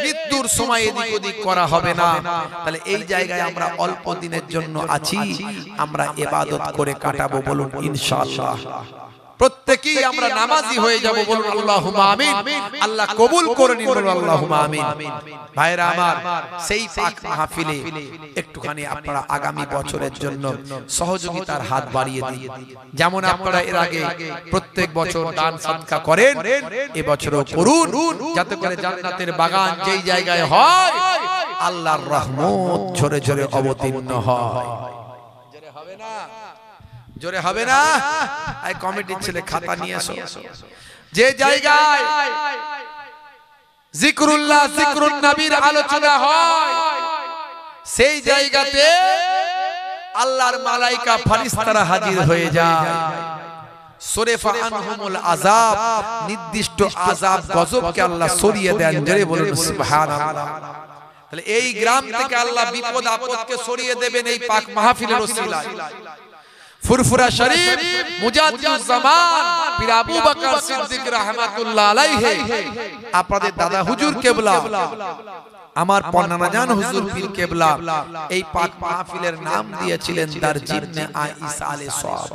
মৃত্যুর সময় এদিক ওদিক করা হবে না। তাহলে এই জায়গায় আমরা অল্প দিনের জন্য আছি, আমরা ইবাদত করে কাটাবো, বলুন ইনশাআল্লাহ। প্রত্যেকেই আমরা নামাজি হয়ে যাব, বলুন আল্লাহুম্মা আমিন। আল্লাহ কবুল করে নিন, বলুন আল্লাহুম্মা আমিন। ভাইরা আমার, সেই পাক মাহফিলে একটুখানি আপনারা আগামী বছরের জন্য সহযোগিতার হাত বাড়িয়ে দিন। যেমন আপনারা এর আগে প্রত্যেক বছর দান সদকা করেন, এবছরও করুন, যাতে করে জান্নাতের বাগান যেই জায়গায় হয়, আল্লাহর রহমত ঝরে ঝরে অবতীর্ণ হয়। জোরে হবে না? জোরে হবে না? এই কমিটির ছেলে খাতা নিয়ে এসো। যে জায়গায় জিকরুল্লাহ, জিকরুন নবীর আলোচনা হয়, সেই জায়গাতে আল্লাহর মালাইকা ফেরেশতারা হাজির হয়ে যায়। সরেফা আনহুমুল আযাব, নির্দিষ্ট আযাব গজবকে আল্লাহ সরিয়ে দেন। জোরে বলুন সুবহানাল্লাহ। তাহলে এই গ্রাম থেকে আল্লাহ বিপদ আপদকে সরিয়ে দেবেন এই পাক মাহফিলের ওসিলায়। ফুরফুরা শরীফ মুজাদ্দিদুজ জামান পীর আবু বকর সিদ্দিক রাহমাতুল্লাহ আলাইহি, আপনাদের দাদা হুজুর কেবলা, আমার পন্নানা জান হুজুর পীর কেবলা, এই পাক মাহফিলের নাম দিয়েছিলেন দারজিনে আইসা আলাইহিস সালাম।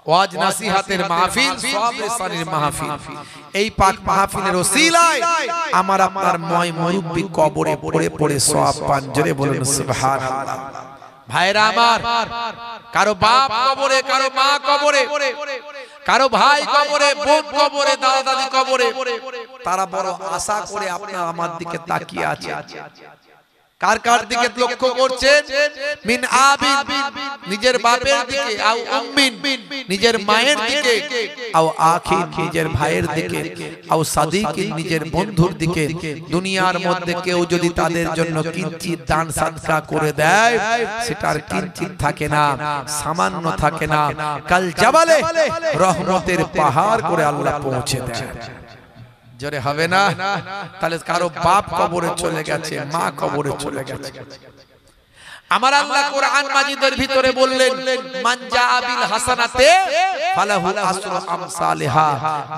ওয়াজ নাসিহাতের মাহফিল, সওয়াব রেসানির মাহফিল। এই পাক মাহফিলের ওসিলায় আমার আপনার ময় মুরব্বি কবরে পড়ে পড়ে সওয়াব পান। জোরে বলুন সুবহানাল্লাহ। ভাইরা আমার, কারো বাপ কবরে, কারো মা কবরে, কারো ভাই কবরে, বোন কবরে, দাদা দাদি কবরে, তারা বড় আশা করে আপনার আমার দিকে তাকিয়ে আছে। কার কার দিকে লক্ষ্য করছেন? মিন আবিন, নিজের বাপের দিকে, আও উম্মিন, নিজের মায়ের দিকে, আও আখিন, নিজের ভাইয়ের দিকে, আও সাদিকিন, নিজের বন্ধুর দিকে। দুনিয়ার মধ্যে কেউ যদি তাদের জন্য কিঞ্চিত দান সদকা করে দেয়, সেটার কিঞ্চিত থাকে না, সামান্য থাকে না, কাল জাবালে রহমতের পাহাড় করে আল্লাহ পৌঁছে দেয়। জোরে হবে না? তাহলে কারো বাপ কবরে চলে গেছে, মা কবরে চলে গেছে। আমার আল্লাহ কোরআন মাজিদের ভিতরে বললেন, মান জাআ বিল হাসানাতে ফালাহু আসরু আমসালিহা,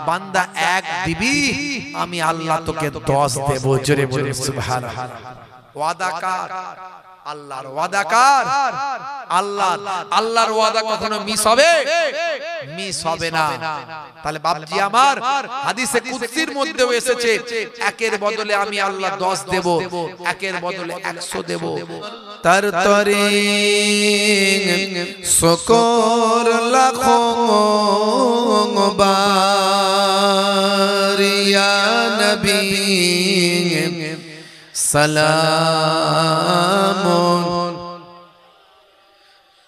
বান্দা এক দিবি, আমি আল্লাহ তোকে 10 দেব। জোরে বলুন সুবহানাল্লাহ। ওয়াদাকার, আল্লাহর ওয়াদাকার, আল্লাহর ওয়াদা কখনো মিস হবে? মিস হবে না। তাহলে বাপজি আমার, হাদিসে কুদসির মধ্যেও এসেছে, একের বদলে আমি আল্লাহ 10 দেব, একের বদলে 100 দেব। তার তরে শুকর লাখো বার ইয়া নবী সালামুন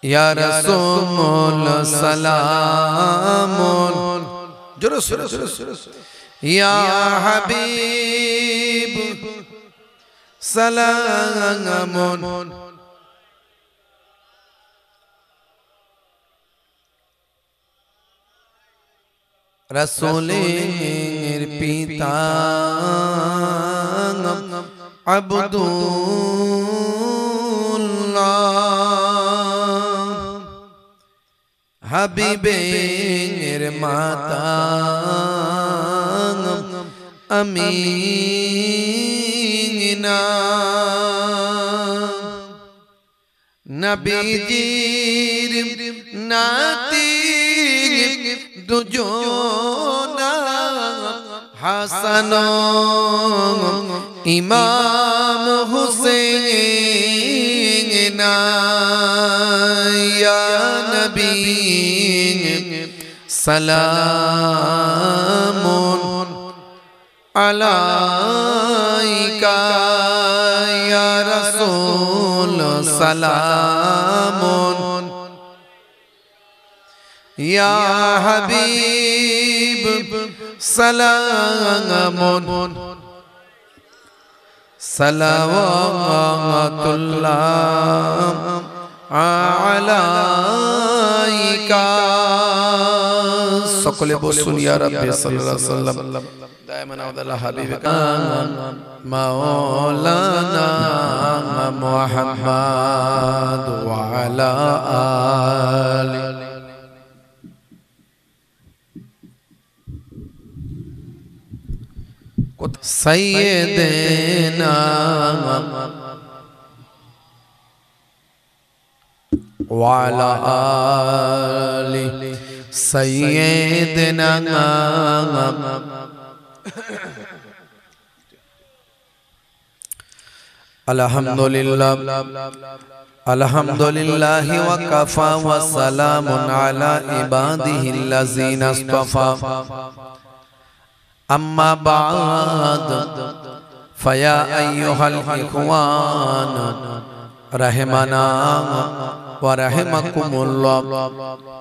ইয়া রাসূল সালামুন, জোরে জোরে জোরে, ইয়া হাবিব সালামুন। রাসূলের পিতা আব্দুল্লাহ, হাবিবের মাতা আমিনা, নবীজির নাতি দুজনা হাসান ইমাম হুসেন ইয়া নবী সালামুন আলাইকা ইয়া রাসূল সালামুন ইয়া হাবিব সালামুন সালাওয়াতুল্লাহ আলাইকা সকলে বলুন ইয়া রাব্বি সাল্লাল্লাহু আলাইহি ওয়াসাল্লাম দাইমান আওয়াদাল্লাহ হাবিবিকা মাওলানা মুহাম্মদ ওয়া আলা আলি সাইয়্যিদিনা ওয়া আলা আলি সাইয়্যিদিনা আলহামদুলিল্লাহ আলহামদুলিল্লাহি ওয়া কাফা ওয়া সালামুন আলা ইবাদিহিল্লাযিনা ইসতাফা أما بعد فيا أيها الإخوان رحمنا ورحمكم الله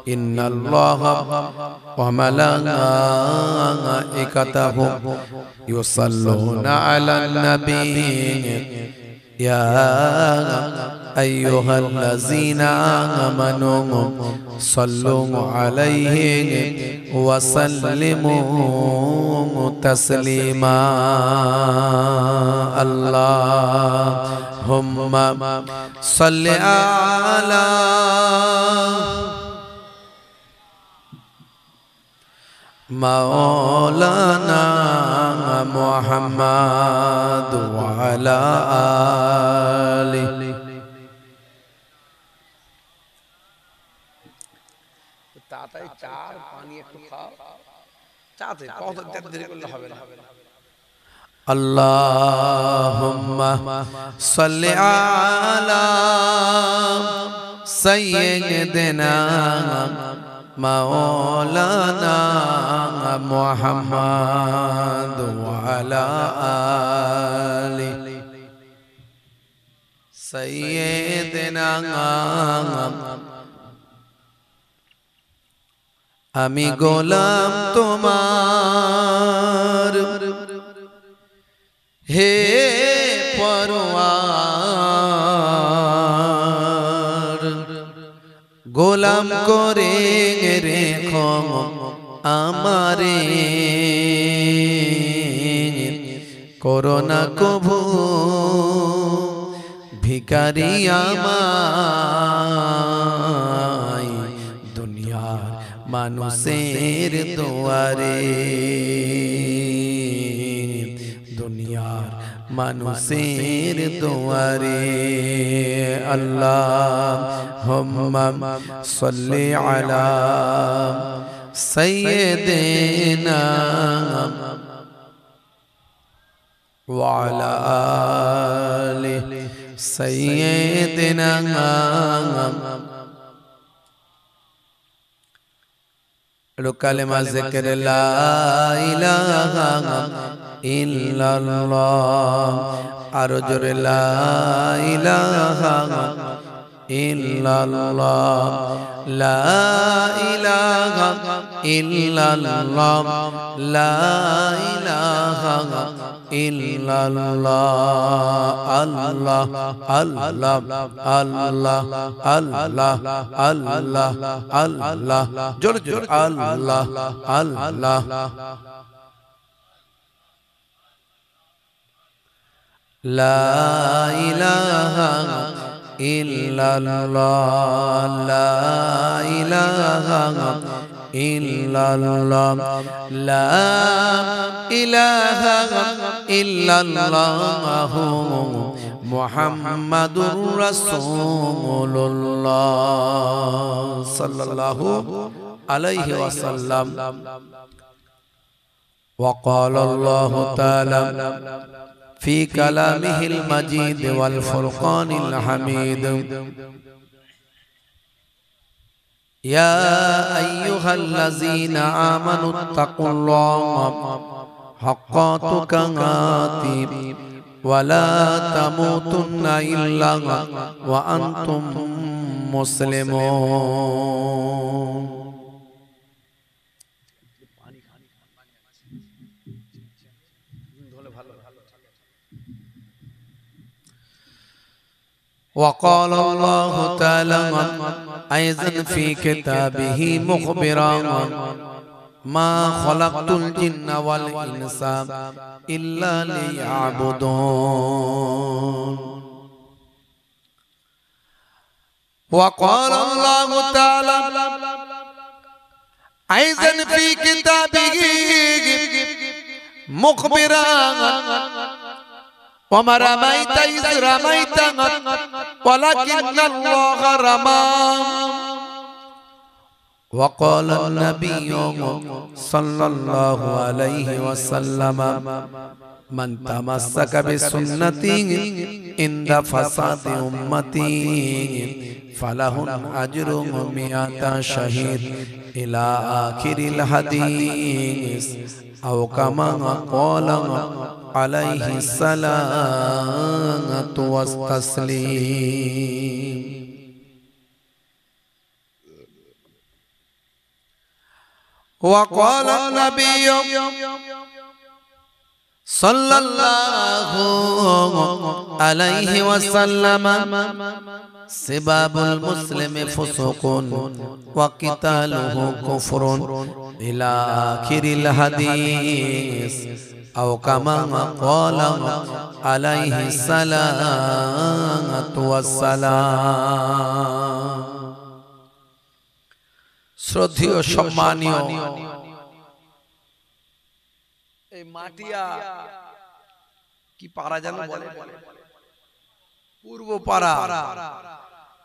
إن الله وملائكته يصلون على النبي يا أيها الذين آمنوا صلوا عليه وسلموا تسليما اللهم صل على مولانا محمد وعلى آله তাড়াতাড়ি চার পানি একটু খাও চাতে কত দেরি করলে হবে না আল্লাহুম্মা সাল্লি আলা সাইয়্যিদিনা মাওলানা মুহাম্মদ ওয়া আলা আলি সাইয়্যিদিনা আমি গোলাম তোমার হে পরওয়ার গোলাম করে রেখো আমারে করোনা কভু ভিখারি আমায় দুনিয়ার মানুষের দুয়ারে দুনিয়ার মানুষের দুয়ারে আল্লাহুম্মা সাল্লি আলা সাইয়্যিদিনা ওয়া আলা আলি সাইয়্যিদিনা কালেমা জিকির লা ইলাহা ইল্লাল্লাহ আরো জোরে লা ইলাহা ইল্লাল্লাহ লা ইলাহা ইল্লাল্লাহ লা ইলাহা ইল্লাল্লাহ আল্লাহ আল্লাহ আল্লাহ আল্লাহ আল্লাহ আল্লাহ জোরে জোরে আল্লাহ আল্লাহ লা ইলাহা ইল্লাল্লাহ লা ইলাহা ইল্লাল্লাহ লা ইলাহা ইল্লাল্লাহ মুহাম্মাদুর রাসূলুল্লাহ সাল্লাল্লাহু আলাইহি ওয়াসাল্লাম وقال الله تعالى في كلامه المجيد والفرقان الحميد يا أيها الذين آمنوا اتقوا الله حق تقاته ولا تموتن إلا وأنتم مسلمون وقال الله تعالى أيضا في كتابه مخبرا ما خلقت الجن والإنس إلا ليعبدون وقال الله تعالى أيضا في كتابه مخبرا وما رميت إذ رميت ولكن الله رمى وقال النبي صلى الله عليه وسلم من تمسك بسنتي عند فساد أمتي فله أجر 100 شهيد إلى آخر الحديث أو كما قال عليه الصلاة والتسليم وقال النبي صلى الله عليه وسلم سباب المسلم فسوق وقتاله كفر إلى آخر الحديث أو كما قال عليه الصلاة والسلام শ্রদ্ধেয় সম্মানীয় এই মাটিয়া কি পাড়া জানো বলে পূর্ব পাড়া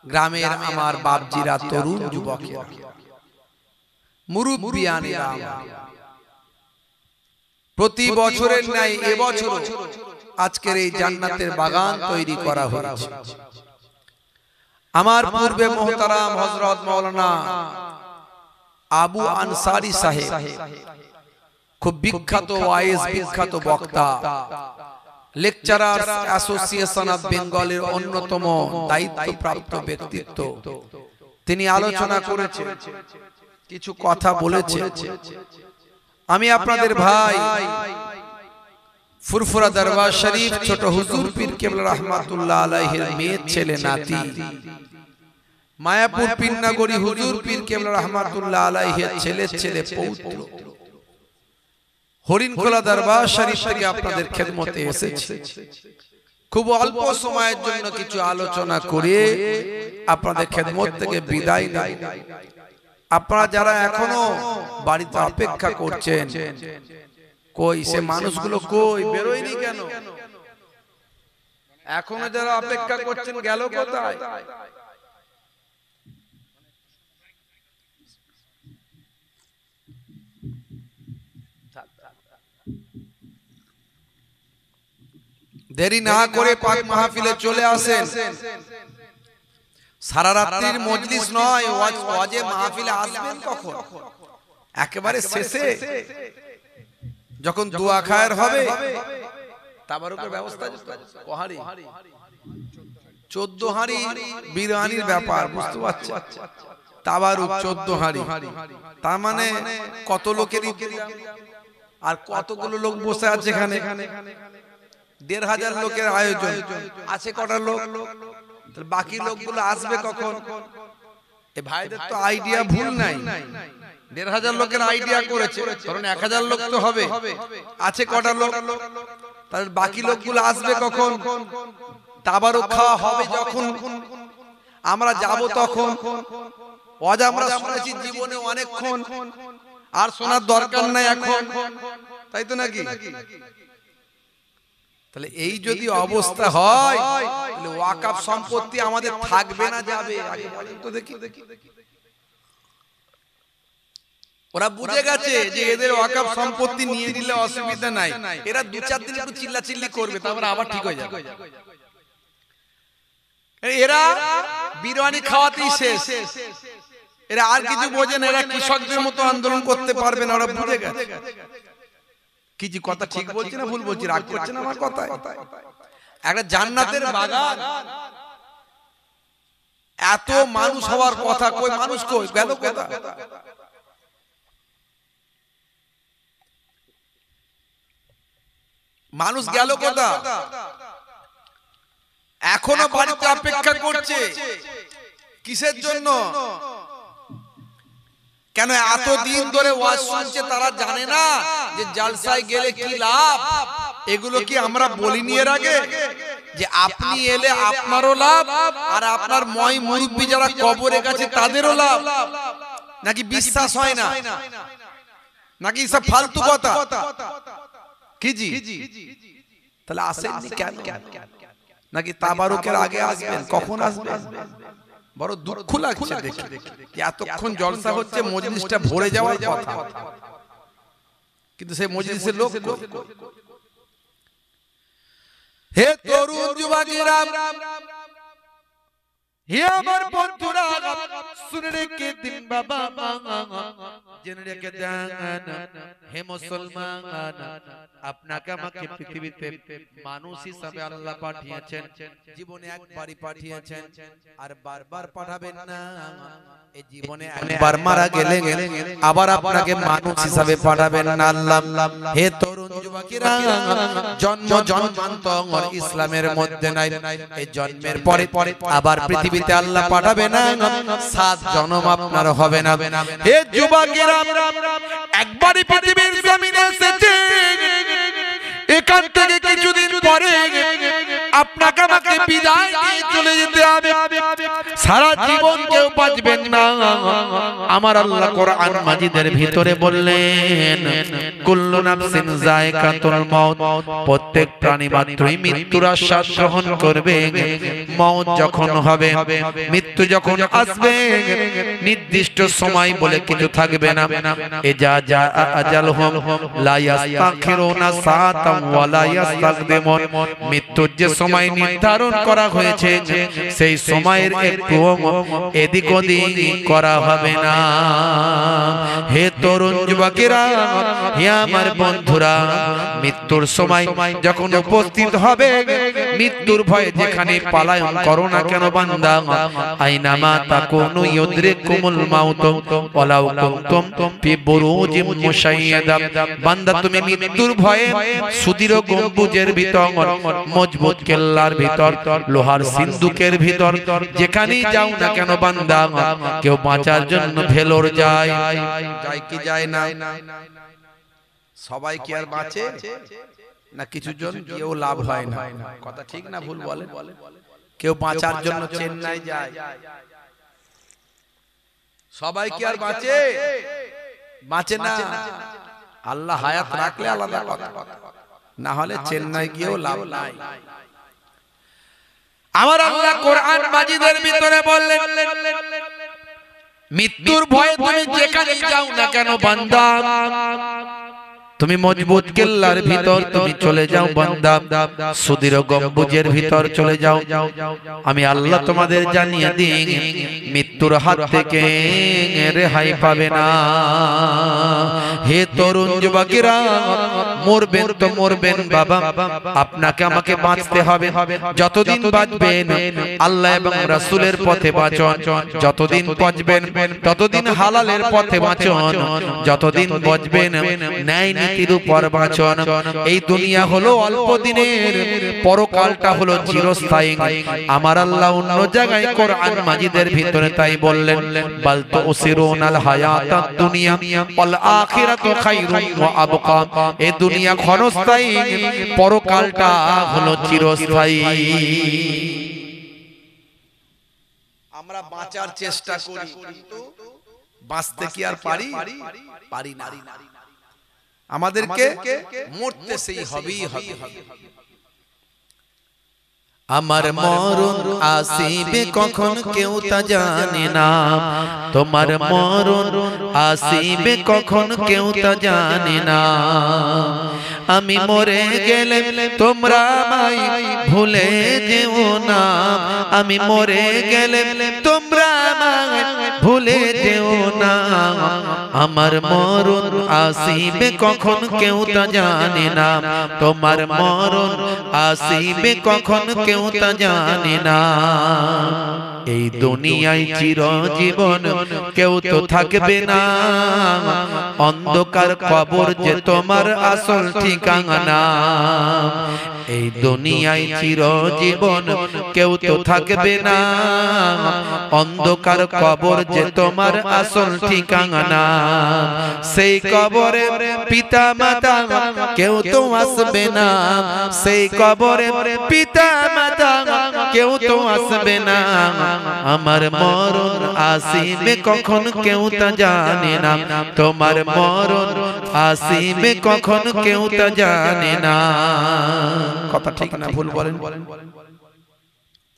গ্রামের আমার বাপজিরা তরুণ যুবকেরা মুরব্বিয়ানেরা প্রতি বছরের ন্যায় এবছর আজকের এই জান্নাতের বাগান তৈরি করা হয়েছে আমার পূর্বে মুহতারাম হযরত মাওলানা আবু আনসারী সাহেব খুব বিখ্যাত ওয়াইজ বিখ্যাত বক্তা লেকচারার্স অ্যাসোসিয়েশন অফ বেঙ্গলের অন্যতম দায়িত্বপ্রাপ্ত ব্যক্তিত্ব তিনি আলোচনা করেছেন কিছু কথা বলেছেন আমি আপনাদের ভাই ফুরফুরা দরবার শরীফ ছোট হুজুর পীর কেবলা রাহমাতুল্লাহ আলাইহির মেয়ের ছেলে নাতি মায়াপুর পীরনগরী হুজুর পীর কেবলা রাহমাতুল্লাহ আলাইহির ছেলে পৌত্র হরিণখোলা দরবার শরীফ থেকে আপনাদের খেদমতে এসেছি খুব অল্প সময়ের জন্য কিছু আলোচনা করে আপনাদের খেদমত থেকে বিদায় নেব আপনারা যারা এখনো বাড়িতে অপেক্ষা করছেন কই সে মানুষগুলো কই বেরোয়নি কেন এখনো যারা অপেক্ষা করছেন গেল কোথায় দেরি না করে পাক মাহফিলে চলে আসেন সারা রাত্রির মজলিস নয় ওয়াজে মাহফিলে আসবেন কখন একেবারে শেষে যখন দোয়া খায়ের হবে তাবারুকের ব্যবস্থা কোহারি 14 হাঁড়ি বিরিয়ানির ব্যাপার বুঝতে পারছেন তাবারুক 14 হাঁড়ি তার মানে কত লোকের আর কতগুলো লোক বসে আছে এখানে 1500 লোকের আয়োজন আছে কটা লোক বাকি লোকগুলো আসবে কখন এই ভাইদের তো আইডিয়া ভুল নাই 1500 লোকের আইডিয়া করেছে কারণ 1000 লোক তো হবে আছে কটা লোক তাহলে বাকি লোকগুলো আসবে কখন তাবারুক খাওয়া হবে যখন আমরা যাব তখন ওয়াজ আমরা শুনেছি জীবনে অনেকক্ষণ আর শোনার দরকার নাই এখন তাই তো নাকি তাহলে এই যদি অবস্থা হয় তাহলে ওয়াকফ সম্পত্তি আমাদের থাকবে না যাবে আগে বলেন তো দেখি ওরা বুঝে গেছে যে এদের ওয়াকফ সম্পত্তি নিয়ে নিলে অসুবিধা নাই, এরা 2-4 দিন একটু চিল্লাচিল্লি করবে, তারপর আবার ঠিক হয়ে যাবে। এরা বিরিয়ানি খাওয়াতেই শেষ, এরা আর কিছু বোঝে না, এরা কৃষকদের মতো আন্দোলন করতে পারবে না, ওরা বুঝে গেছে। কি জি কথা ঠিক বলছি না ভুল বলছি? রাগ করছেন আমার কথায়? একটা জান্নাতের বাগান, এত মানুষ হওয়ার কথা, কই মানুষ কই গেল কথা? মানুষ গেল কথা? এখনো বাড়িতে অপেক্ষা করছে, কিসের জন্য? কেন এত দিন ধরে ওয়াজ শুনছে, তারা জানে না যে জালসায় গেলে কি লাভ? এগুলো কি আমরা বলিনি এর আগে যে আপনি এলে আপনারও লাভ, আর আপনার ময় মুরব্বী যারা কবরে গেছে তাদেরও লাভ? নাকি বিশ্বাস হয় না? নাকি সব ফালতু কথা? কি জি? তাহলে আসেননি কেন? নাকি তাবারুকের আগে আসবেন? কখন আসবেন? বড় দুঃখ লাগছে দেখে, এতক্ষণ জলসা হচ্ছে, মজলিসটা ভরে যাওয়ার কথা, কিন্তু সেই মজলিসের লোক। হে তরুণ যুবকেরা, হে আমার বন্ধুরা, শুনে রেখে দিন বাবা, জেনে রেখে দেন হে মুসলমান, আপনাকে আমাকে পৃথিবীতে মানুষ হিসাবে আল্লাহ পাঠিয়েছেন, জীবনে একবারই পাঠিয়েছেন, আর বারবার পাঠাবেন না। এই জীবনে একবার মারা গেলে আবার আপনাকে মানুষ হিসাবে পাঠাবেন না আল্লাহ। হে তরুণ যুবকেরা, জন্ম জন্মান্তর ইসলামের মধ্যে নাই, এই জন্মের পরে আবার পৃথিবীতে আল্লাহ পাঠাবে না, 7 জন্ম আপনার হবে না। হে যুবকেরা, একবারই পৃথিবীর জমিনে এসেছে, এখান থেকে কিছুদিন পরে আপনাকে আমাকে বিদায় দিয়ে চলে যেতে হবে, সারা জীবন কেউ বাঁচবেন না। আমার আল্লাহ কোরআন মাজিদের ভিতরে বললেন, কুল্লু নাফসিন যায়কাতুল মাউত, প্রত্যেক প্রাণী মাত্রই মৃত্যুর আস্বাদ গ্রহণ করবে। মওত যখন হবে, মৃত্যু যখন আসবে, নির্দিষ্ট সময় বলে কিছু থাকবে না। এজা জা আজালহুম লা ইস্তাখিরুনা সাআতাম ওয়া লা ইস্তাকদিমুন, মৃত্যুর যে সময় নির্ধারণ করা হয়েছে, সেই সময়ের একটু এদিক ওদিক করা হবে না। হে তরুণ যুবকেরা, হে আমার বন্ধুরা, মৃত্যুর সময় যখন উপস্থিত হবে, মৃত্যুর ভয়ে যেখানে পালায়ন করো না কেন বান্দা, আইনামা তাকুনু ইউদরিকুমুল মাউত ওয়ালাউ কুনতুম ফি বুরুজিম মুশাইয়াদা, বান্দা তুমি মৃত্যুর ভয়ে সুদৃঢ় গম্বুজের ভিতর, মজবুত কেল্লার ভিতর, লোহার সিন্দুকের ভিতর, যেখানেই যাও না কেন বান্দা, কেউ বাঁচার জন্য ভেলোর যায় কি যায় না? সবাই কি আর বাঁচে না? কিছু জন কেউ লাভ হয় না, কথা ঠিক না ভুল বলেন? কেউ বাঁচার জন্য চেন্নাই যায়, সবাই কি আর বাঁচে? বাঁচে না। আল্লাহ হায়াত রাখলে আলাদা কথা, না হলে চেন্নাই গিয়েও লাভ নাই। আমার আল্লাহ কোরআন মাজিদের ভিতরে বললেন, মৃত্যুর ভয়ে তুমি যেখানে যাও না কেন বান্দা, তুমি মজবুত কেল্লার ভিতর তুমি চলে যাও বান্দা, সুদৃঢ় গম্বুজের ভিতর চলে যাও। আমি আল্লাহ তোমাদের জানিয়ে দিই, মৃত্যুর হাত থেকে রেহাই পাবে না। হে তরুণ যুবকেরা, মরবেন তো মরবেন বাবা, আপনাকে আমাকে বাঁচতে হবে। যতদিন বাঁচবেন আল্লাহ এবং রাসূলের পথে বাঁচুন, যতদিন বাঁচবেন ততদিন হালালের পথে বাঁচুন, যতদিন বাঁচবেন ন্যায় নীতির উপর বাঁচুন। এই দুনিয়া হলো অল্প দিনের, পরকালটা হলো চিরস্থায়ী। আমার আল্লাহ অন্য জায়গায় কোরআন মাজিদের ভিতরে তাই বললেন, বাল তুসিরুনাল হায়াতাদ দুনিয়া ওয়াল আখিরাতু খায়রুম ওয়া আবকা, এই দুনিয়া ক্ষণস্থায়ী, পরকালটা হলো চিরস্থায়ী। আমরা বাঁচার চেষ্টা করি, কিন্তু বাঁচতে কি আর পারি? পারি না। আমাদেরকে মরতে সেই হবেই হবে। আমার মরণ আসিবে কখন কেউ তা জানে না, তোমার মরণ আসিবে কখন কেউ তা জানে না। আমি মরে গেলে তোমরা আমায় ভুলে যেও না, আমি মরে গেলে তোমরা আমায় ভুলে যেও না। আমার মরণ আসিবে কখন কেউ তা জানে না, তোমার মরণ আসিবে কখন কেউ তা জানে না। এই দুনিয়ায় চিরজীবন কেউ তো থাকবে না, অন্ধকার কবর যে তোমার আসল ঠিকানা। এই দুনিয়ায় চিরজীবন কেউ তো থাকবে না, অন্ধকার কবর যে তোমার আসল ঠিকানা। সেই কবরে পিতা মাতা কেউ তো আসবে না, সেই কবরে পিতা মাতা কেউ তো আসবে না। আমার মরণ আসিবে কখন কেউ তা জানে না, তোমার মরণ আসিবে কখন কেউ তা জানে না। কথা ঠিক না ভুল বলেন?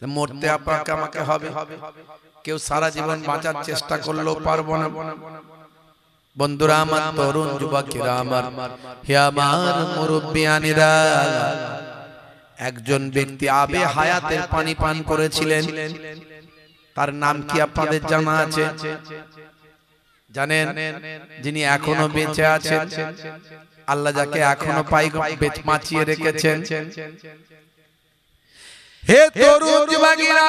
মরতে আপনাকে আমাকে হবে, কেউ সারা জীবন বাঁচার চেষ্টা করলেও পারবো না। বন্ধুরা আমার, তরুণ যুবকেরা আমার, হে আমার মুরব্বিয়ানিরা, একজন ব্যক্তি আবে হায়াতের পানি পান করেছিলেন। তার নাম কি আপনাদের জানা আছে? জানেন? যিনি এখনো বেঁচে আছেন, আল্লাহ যাকে এখনো পাই বাঁচিয়ে রেখেছেন। হে তরুণ যুবকেরা,